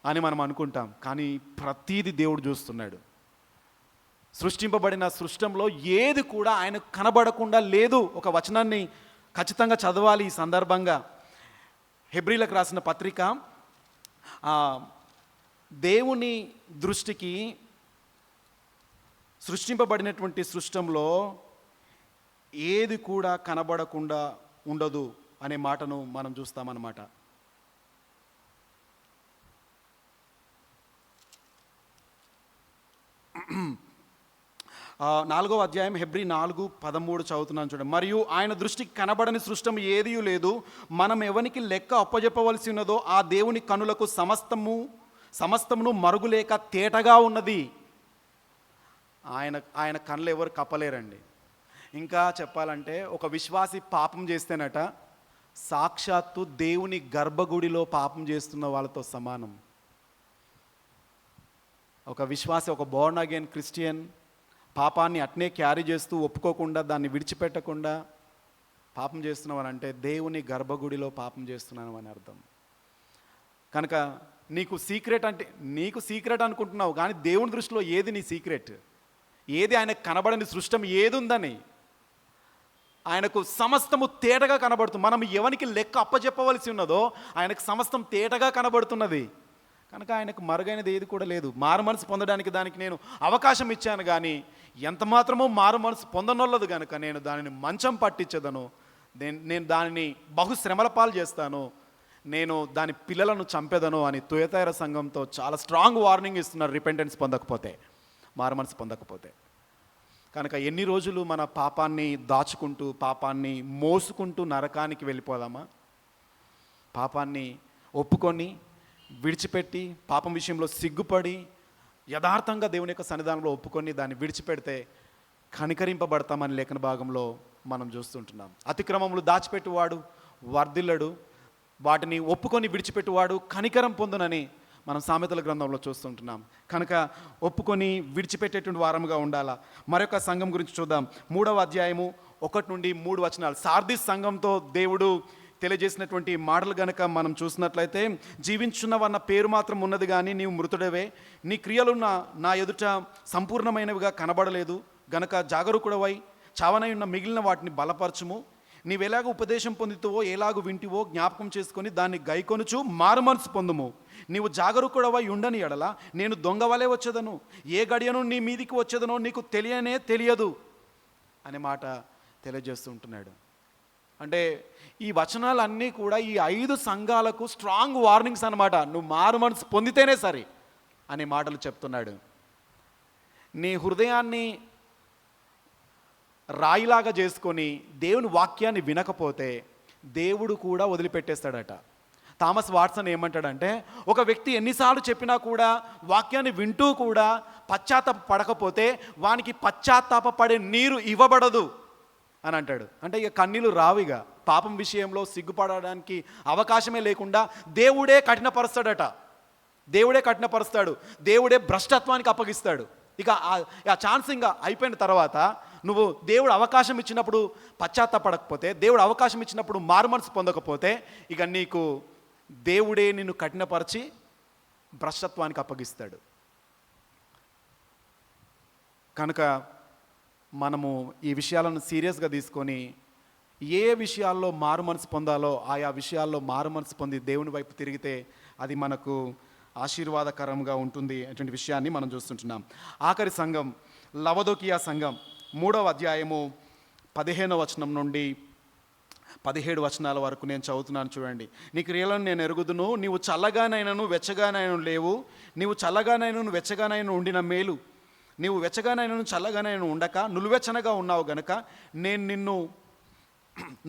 అని మనం అనుకుంటాం. కానీ ప్రతీది దేవుడు చూస్తున్నాడు. సృష్టింపబడిన సృష్టంలో ఏది కూడా ఆయన కనబడకుండా లేదు. ఒక వచనాన్ని ఖచ్చితంగా చదవాలి ఈ సందర్భంగా. హెబ్రీలకు రాసిన పత్రిక, దేవుని దృష్టికి సృష్టింపబడినటువంటి సృష్టంలో ఏది కూడా కనబడకుండా ఉండదు అనే మాటను మనం చూస్తామన్నమాట. 4వ అధ్యాయం హెబ్రీ 4:13 చదువుతున్నాను చూడండి. మరియు ఆయన దృష్టికి కనబడని సృష్టం ఏదీ లేదు, మనం ఎవరికి లెక్క అప్పజెప్పవలసి ఉన్నదో ఆ దేవుని కనులకు సమస్తమును మరుగులేక తేటగా ఉన్నది. ఆయన కళ్ళు ఎవరు కప్పలేరండి. ఇంకా చెప్పాలంటే, ఒక విశ్వాసి పాపం చేస్తేనట సాక్షాత్తు దేవుని గర్భగుడిలో పాపం చేస్తున్న వాళ్ళతో సమానం. ఒక విశ్వాసి, ఒక బోర్న్ అగైన్ క్రిస్టియన్ పాపాన్ని అట్నే క్యారీ చేస్తూ ఒప్పుకోకుండా, దాన్ని విడిచిపెట్టకుండా పాపం చేస్తున్నావు అంటే దేవుని గర్భగుడిలో పాపం చేస్తున్నాను అని అర్థం. కనుక నీకు సీక్రెట్ అనుకుంటున్నావు, కానీ దేవుని దృష్టిలో ఏది నీ సీక్రెట్? ఏది ఆయనకు కనబడని సృష్టం ఏది ఉందని? ఆయనకు సమస్తము తేటగా కనబడుతుంది. మనం ఎవరికి లెక్క అప్పచెప్పవలసి ఉన్నదో ఆయనకు సమస్తం తేటగా కనబడుతున్నది. కనుక ఆయనకు మరుగైనది ఏది కూడా లేదు. మారు మనసు పొందడానికి దానికి నేను అవకాశం ఇచ్చాను, కానీ ఎంత మాత్రమో మారు మనసు పొందనొల్లదు కనుక నేను దానిని మంచం పట్టించదను, నేను దానిని బహుశ్రమల పాలు చేస్తాను, నేను దాని పిల్లలను చంపెదను అని తుయతైర సంఘంతో చాలా స్ట్రాంగ్ వార్నింగ్ ఇస్తున్నారు. రిపెంటెన్స్ పొందకపోతే, మారు మనసు పొందకపోతే. కనుక ఎన్ని రోజులు మన పాపాన్ని దాచుకుంటూ, పాపాన్ని మోసుకుంటూ నరకానికి వెళ్ళిపోదామా? పాపాన్ని ఒప్పుకొని విడిచిపెట్టి, పాపం విషయంలో సిగ్గుపడి యథార్థంగా దేవుని యొక్క సన్నిధానంలో ఒప్పుకొని దాన్ని విడిచిపెడితే కనికరింపబడతామని లేఖన భాగంలో మనం చూస్తుంటున్నాం. అతిక్రమములు దాచిపెట్టువాడు వర్ధిల్లడు, వాటిని ఒప్పుకొని విడిచిపెట్టువాడు కనికరం పొందునని మనం సామెతల గ్రంథంలో చూస్తుంటున్నాం. కనుక ఒప్పుకొని విడిచిపెట్టేటువంటి వారముగా ఉండాలా. మరొక సంఘం గురించి చూద్దాం. 3వ అధ్యాయము 1-3 సార్దీస్ సంఘంతో దేవుడు తెలియజేసినటువంటి మాటలు గనక మనం చూసినట్లయితే, జీవించున్నవన్న పేరు మాత్రం ఉన్నది కానీ నీవు మృతుడవే, నీ క్రియలు నా ఎదుట సంపూర్ణమైనవిగా కనబడలేదు గనక జాగరూకుడవై చావనై ఉన్న మిగిలిన వాటిని బలపరచుము. నీవెలాగ ఉపదేశం పొందుతావో ఎలాగూ వింటివో జ్ఞాపకం చేసుకొని దాన్ని గైకొనుచు మారుమనసు పొందుము. నీవు జాగరూకుడవై ఉండని ఎడల నేను దొంగవలే వచ్చేదను, ఏ గడియను నీ మీదికి వచ్చేదనో నీకు తెలియదు అనే మాట తెలియజేస్తూ ఉంటున్నాడు. అంటే ఈ వచనాలన్నీ కూడా ఈ 5 సంఘాలకు స్ట్రాంగ్ వార్నింగ్స్ అన్నమాట. నువ్వు మారు మనసు పొందితేనే సరే అనే మాటలు చెప్తున్నాడు. నీ హృదయాన్ని రాయిలాగా చేసుకొని దేవుని వాక్యాన్ని వినకపోతే దేవుడు కూడా వదిలిపెట్టేస్తాడట. థామస్ వాట్సన్ ఏమంటాడంటే, ఒక వ్యక్తి ఎన్నిసార్లు చెప్పినా కూడా వాక్యాన్ని వింటూ కూడా పశ్చాత్తాప పడకపోతే వానికి పశ్చాత్తాప పడే నీరు ఇవ్వబడదు అని అంటాడు. అంటే ఇక కన్నీళ్ళు రావు, ఇక పాపం విషయంలో సిగ్గుపడడానికి అవకాశమే లేకుండా దేవుడే కఠినపరుస్తాడట. దేవుడే భ్రష్టత్వానికి అప్పగిస్తాడు. ఇక ఆ ఛాన్స్ ఇంకా అయిపోయిన తర్వాత నువ్వు దేవుడు అవకాశం ఇచ్చినప్పుడు పశ్చాత్తాపడకపోతే, దేవుడు అవకాశం ఇచ్చినప్పుడు మారుమనసు పొందకపోతే, ఇక నీకు దేవుడే నిన్ను కఠినపరిచి భ్రష్టత్వానికి అప్పగిస్తాడు. కనుక మనము ఈ విషయాలను సీరియస్గా తీసుకొని ఏ విషయాల్లో మారు మనసు పొందాలో ఆయా విషయాల్లో మారు మనసు పొంది దేవుని వైపు తిరిగితే అది మనకు ఆశీర్వాదకరంగా ఉంటుంది అటువంటి విషయాన్ని మనం చూస్తుంటున్నాం. ఆఖరి సంఘం లవదోకియా సంఘం 3వ అధ్యాయము 15వ వచనం నుండి 17 వచనాల వరకు నేను చదువుతున్నాను, చూడండి. నీ క్రియలను నేను ఎరుగుదును, నీవు చల్లగానైనను వెచ్చగానైనను లేవు, నీవు చల్లగానైనను వెచ్చగానైనా ఉండిన మేలు, నీవు వెచ్చగానైనను చల్లగానైనా ఉండక నులువెచ్చనగా ఉన్నావు గనుక నేను నిన్ను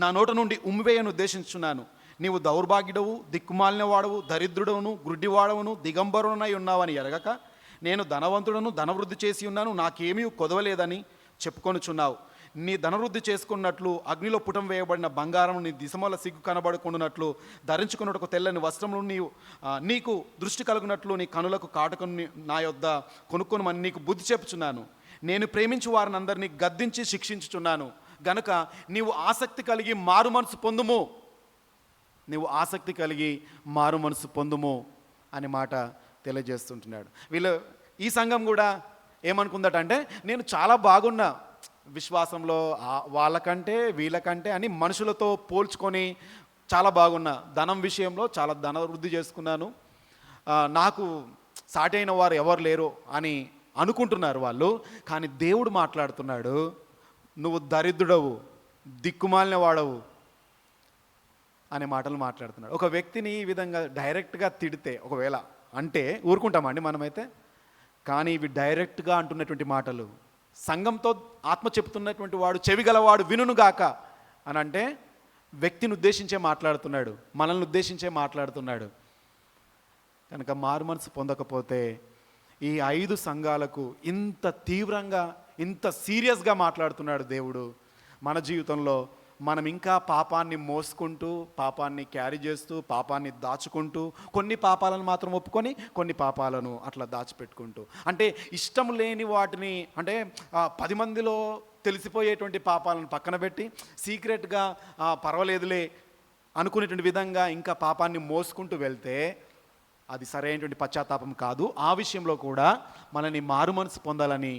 నా నోట నుండి ఉమ్మివేయను ఉద్దేశించున్నాను. నీవు దౌర్భాగ్యుడవు, దిక్కుమాలిన వాడవు, దరిద్రుడవును, గుడ్డివాడవును, దిగంబరునై ఉన్నావని ఎరగక నేను ధనవంతుడను, ధనవృద్ధి చేసి ఉన్నాను, నాకేమీ కొదవలేదని చెప్పుకొనుచున్నావు. నీ ధనవృద్ధి చేసుకున్నట్లు అగ్నిలో పుటం వేయబడిన బంగారం నీ దిశమల సిగ్గు కనబడుకున్నట్లు ధరించుకున్నట్టు తెల్లని వస్త్రములు నీకు దృష్టి కలుగునట్లు నీ కనులకు కాటుకొని నా యొద్ద కొనుక్కొనమని నీకు బుద్ధి చెప్పుచున్నాను. నేను ప్రేమించు వారిని అందరినీ గద్దించి శిక్షించుచున్నాను గనుక నీవు ఆసక్తి కలిగి మారు మనసు పొందుము అనే మాట తెలియజేస్తుంటున్నాడు. ఈ సంఘం కూడా ఏమనుకుందట అంటే, నేను చాలా బాగున్నా విశ్వాసంలో, వాళ్ళకంటే వీళ్ళకంటే అని మనుషులతో పోల్చుకొని చాలా బాగున్నా, ధనం విషయంలో చాలా ధనవృద్ధి చేసుకున్నాను, నాకు సాటి అయిన వారు ఎవరు లేరు అని అనుకుంటున్నారు వాళ్ళు. కానీ దేవుడు మాట్లాడుతున్నాడు, నువ్వు దరిద్రుడవు, దిక్కుమాలిన వాడవు అనే మాటలు మాట్లాడుతున్నాడు. ఒక వ్యక్తిని ఈ విధంగా డైరెక్ట్గా తిడితే ఒకవేళ అంటే ఊరుకుంటామండి మనమైతే, కానీ ఇవి డైరెక్ట్గా అంటున్నటువంటి మాటలు, సంఘంతో ఆత్మ చెప్తున్నటువంటి వాడు చెవిగలవాడు వినుగాక అని అంటే వ్యక్తిని ఉద్దేశించే మాట్లాడుతున్నాడు, మనల్ని ఉద్దేశించే మాట్లాడుతున్నాడు. కనుక మారు మనసు పొందకపోతే ఈ 5 సంఘాలకు ఇంత తీవ్రంగా, ఇంత సీరియస్గా మాట్లాడుతున్నాడు దేవుడు. మన జీవితంలో మనం ఇంకా పాపాన్ని మోసుకుంటూ, పాపాన్ని క్యారీ చేస్తూ, పాపాన్ని దాచుకుంటూ, కొన్ని పాపాలను మాత్రం ఒప్పుకొని కొన్ని పాపాలను అట్లా దాచిపెట్టుకుంటూ, అంటే ఇష్టం లేని వాటిని, అంటే 10 మందిలో తెలిసిపోయేటువంటి పాపాలను పక్కన పెట్టి సీక్రెట్గా పర్వాలేదులే అనుకునేటువంటి విధంగా ఇంకా పాపాన్ని మోసుకుంటూ వెళ్తే అది సరైనటువంటి పశ్చాత్తాపం కాదు. ఆ విషయంలో కూడా మనని మారు మనసు పొందాలని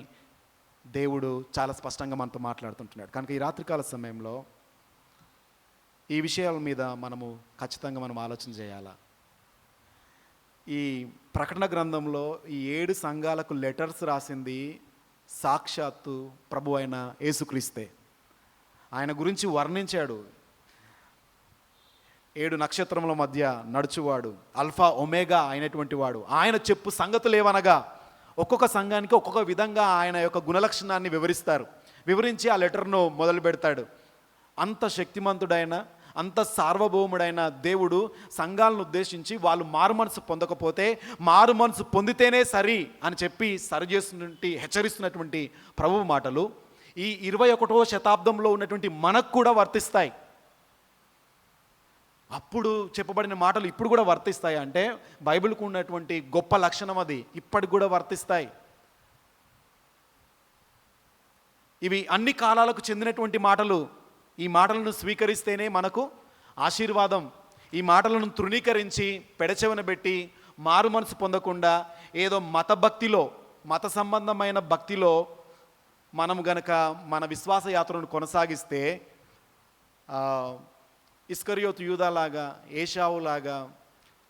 దేవుడు చాలా స్పష్టంగా మనతో మాట్లాడుతుంటున్నాడు. కనుక ఈ రాత్రికాల సమయంలో ఈ విషయాల మీద ఖచ్చితంగా మనం ఆలోచన చేయాలా. ఈ ప్రకటన గ్రంథంలో ఈ 7 సంఘాలకు లెటర్స్ రాసింది సాక్షాత్తు ప్రభు అయిన యేసుక్రీస్తే. ఆయన గురించి వర్ణించాడు, 7 నక్షత్రముల మధ్య నడుచువాడు, అల్ఫా ఒమేగా అయినటువంటి వాడు. ఆయన చెప్పు సంగతులు ఏవనగా ఒక్కొక్క సంఘానికి ఒక్కొక్క విధంగా ఆయన యొక్క గుణలక్షణాన్ని వివరించి ఆ లెటర్ను మొదలు పెడతాడు. అంత శక్తిమంతుడైన, అంత సార్వభౌముడైన దేవుడు సంఘాలను ఉద్దేశించి వాళ్ళు మారు మనసు పొందకపోతే మారు మనసు పొందితేనే సరి అని చెప్పి హెచ్చరిస్తున్నటువంటి ప్రభువు మాటలు ఈ 21వ శతాబ్దంలో ఉన్నటువంటి మనకు కూడా వర్తిస్తాయి. అప్పుడు చెప్పబడిన మాటలు ఇప్పుడు కూడా వర్తిస్తాయి అంటే బైబిల్కు ఉన్నటువంటి గొప్ప లక్షణం అది ఇప్పటికి కూడా వర్తిస్తాయి. ఇవి అన్ని కాలాలకు చెందినటువంటి మాటలు. ఈ మాటలను స్వీకరిస్తేనే మనకు ఆశీర్వాదం. ఈ మాటలను తృణీకరించి పెడచెవిన పెట్టి మారు మనసు పొందకుండా ఏదో మత సంబంధమైన భక్తిలో మనం గనక మన విశ్వాస యాత్రను కొనసాగిస్తే ఇస్కరియోతు యూదాలాగా, ఏశావులాగా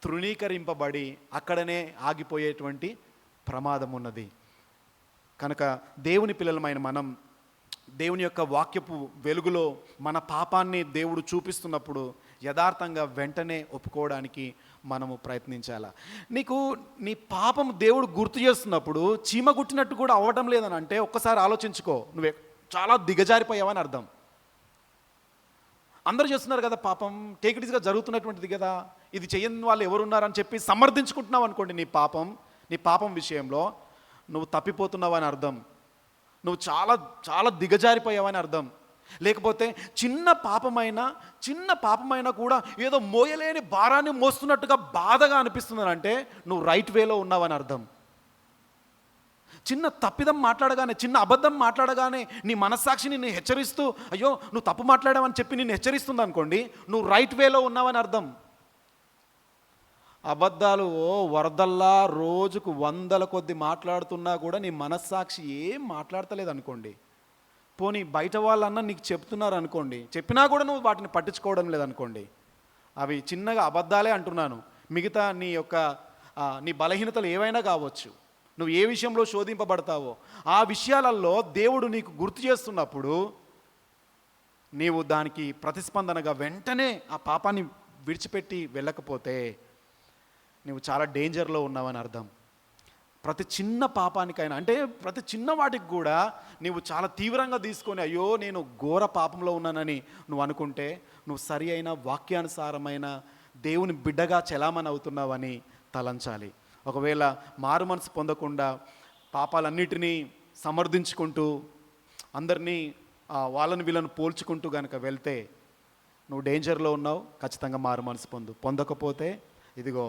తృణీకరింపబడి అక్కడనే ఆగిపోయేటువంటి ప్రమాదం ఉన్నది. కనుక దేవుని పిల్లలమైన మనం దేవుని యొక్క వాక్యపు వెలుగులో మన పాపాన్ని దేవుడు చూపిస్తున్నప్పుడు యథార్థంగా వెంటనే ఒప్పుకోవడానికి మనము ప్రయత్నించాలా. నీ పాపం దేవుడు గుర్తు చేస్తున్నప్పుడు చీమ గుట్టినట్టు కూడా అవ్వడం లేదని అంటే ఒక్కసారి ఆలోచించుకో, నువ్వే చాలా దిగజారిపోయావని అర్థం. అందరూ చేస్తున్నారు కదా పాపం, టేక్ ఇట్ ఈస్గా జరుగుతున్నటువంటిది కదా, ఇది చేయని వాళ్ళు ఎవరున్నారని చెప్పి సమర్థించుకుంటున్నావు అనుకోండి, నీ పాపం విషయంలో నువ్వు తప్పిపోతున్నావని అర్థం. నువ్వు చాలా చాలా దిగజారిపోయావని అర్థం. లేకపోతే చిన్న పాపమైనా కూడా ఏదో మోయలేని భారాన్ని మోస్తున్నట్టుగా బాధగా అనిపిస్తుందని అంటే నువ్వు రైట్ వేలో ఉన్నావని అర్థం. చిన్న తప్పిదం మాట్లాడగానే, చిన్న అబద్ధం మాట్లాడగానే నీ మనస్సాక్షి నిన్ను హెచ్చరిస్తూ అయ్యో నువ్వు తప్పు మాట్లాడావని చెప్పి నిన్ను హెచ్చరిస్తుంది అనుకోండి, నువ్వు రైట్ వేలో ఉన్నావని అర్థం. అబద్ధాలు వరదల్లా రోజుకు 100 కొద్ది మాట్లాడుతున్నా కూడా నీ మనస్సాక్షి ఏం మాట్లాడతలేదు అనుకోండి, పోనీ బయట వాళ్ళన్నా నీకు చెప్తున్నారు అనుకోండి, చెప్పినా కూడా నువ్వు వాటిని పట్టించుకోవడం లేదనుకోండి, అవి చిన్నగా అబద్ధాలే అంటున్నాను. మిగతా నీ బలహీనతలు ఏవైనా కావచ్చు, నువ్వు ఏ విషయంలో శోధింపబడతావో ఆ విషయాలలో దేవుడు నీకు గుర్తు చేస్తున్నప్పుడు నీవు దానికి ప్రతిస్పందనగా వెంటనే ఆ పాపాన్ని విడిచిపెట్టి వెళ్ళకపోతే నువ్వు చాలా డేంజర్లో ఉన్నావని అర్థం. ప్రతి చిన్న పాపానికైనా, అంటే ప్రతి చిన్న వాటికి కూడా నువ్వు చాలా తీవ్రంగా తీసుకొని అయ్యో నేను ఘోర పాపంలో ఉన్నానని నువ్వు అనుకుంటే నువ్వు సరి అయిన వాక్యానుసారమైన దేవుని బిడ్డగా చెలామణి అవుతున్నావని తలంచాలి. ఒకవేళ మారు మనసు పొందకుండా పాపాలన్నిటినీ సమర్థించుకుంటూ అందరినీ వాళ్ళని వీళ్ళని పోల్చుకుంటూ కనుక వెళ్తే నువ్వు డేంజర్లో ఉన్నావు. ఖచ్చితంగా మారు మనసు పొందకపోతే ఇదిగో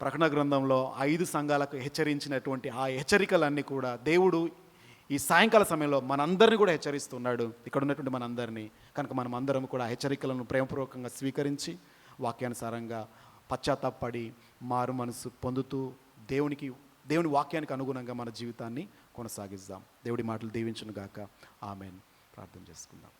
ప్రకటన గ్రంథంలో 5 సంఘాలకు హెచ్చరించినటువంటి ఆ హెచ్చరికలన్నీ కూడా దేవుడు ఈ సాయంకాల సమయంలో మనందరినీ కూడా హెచ్చరిస్తున్నాడు, ఇక్కడ ఉన్నటువంటి మనందరినీ. కనుక మనం అందరం కూడా ఆ హెచ్చరికలను ప్రేమపూర్వకంగా స్వీకరించి వాక్యానుసారంగా పశ్చాత్తాపడి మారు మనసు పొందుతూ దేవుని వాక్యానికి అనుగుణంగా మన జీవితాన్ని కొనసాగిద్దాం. దేవుడి మాటలు దీవించును గాక. ఆమేన్. ప్రార్థన చేసుకుందాం.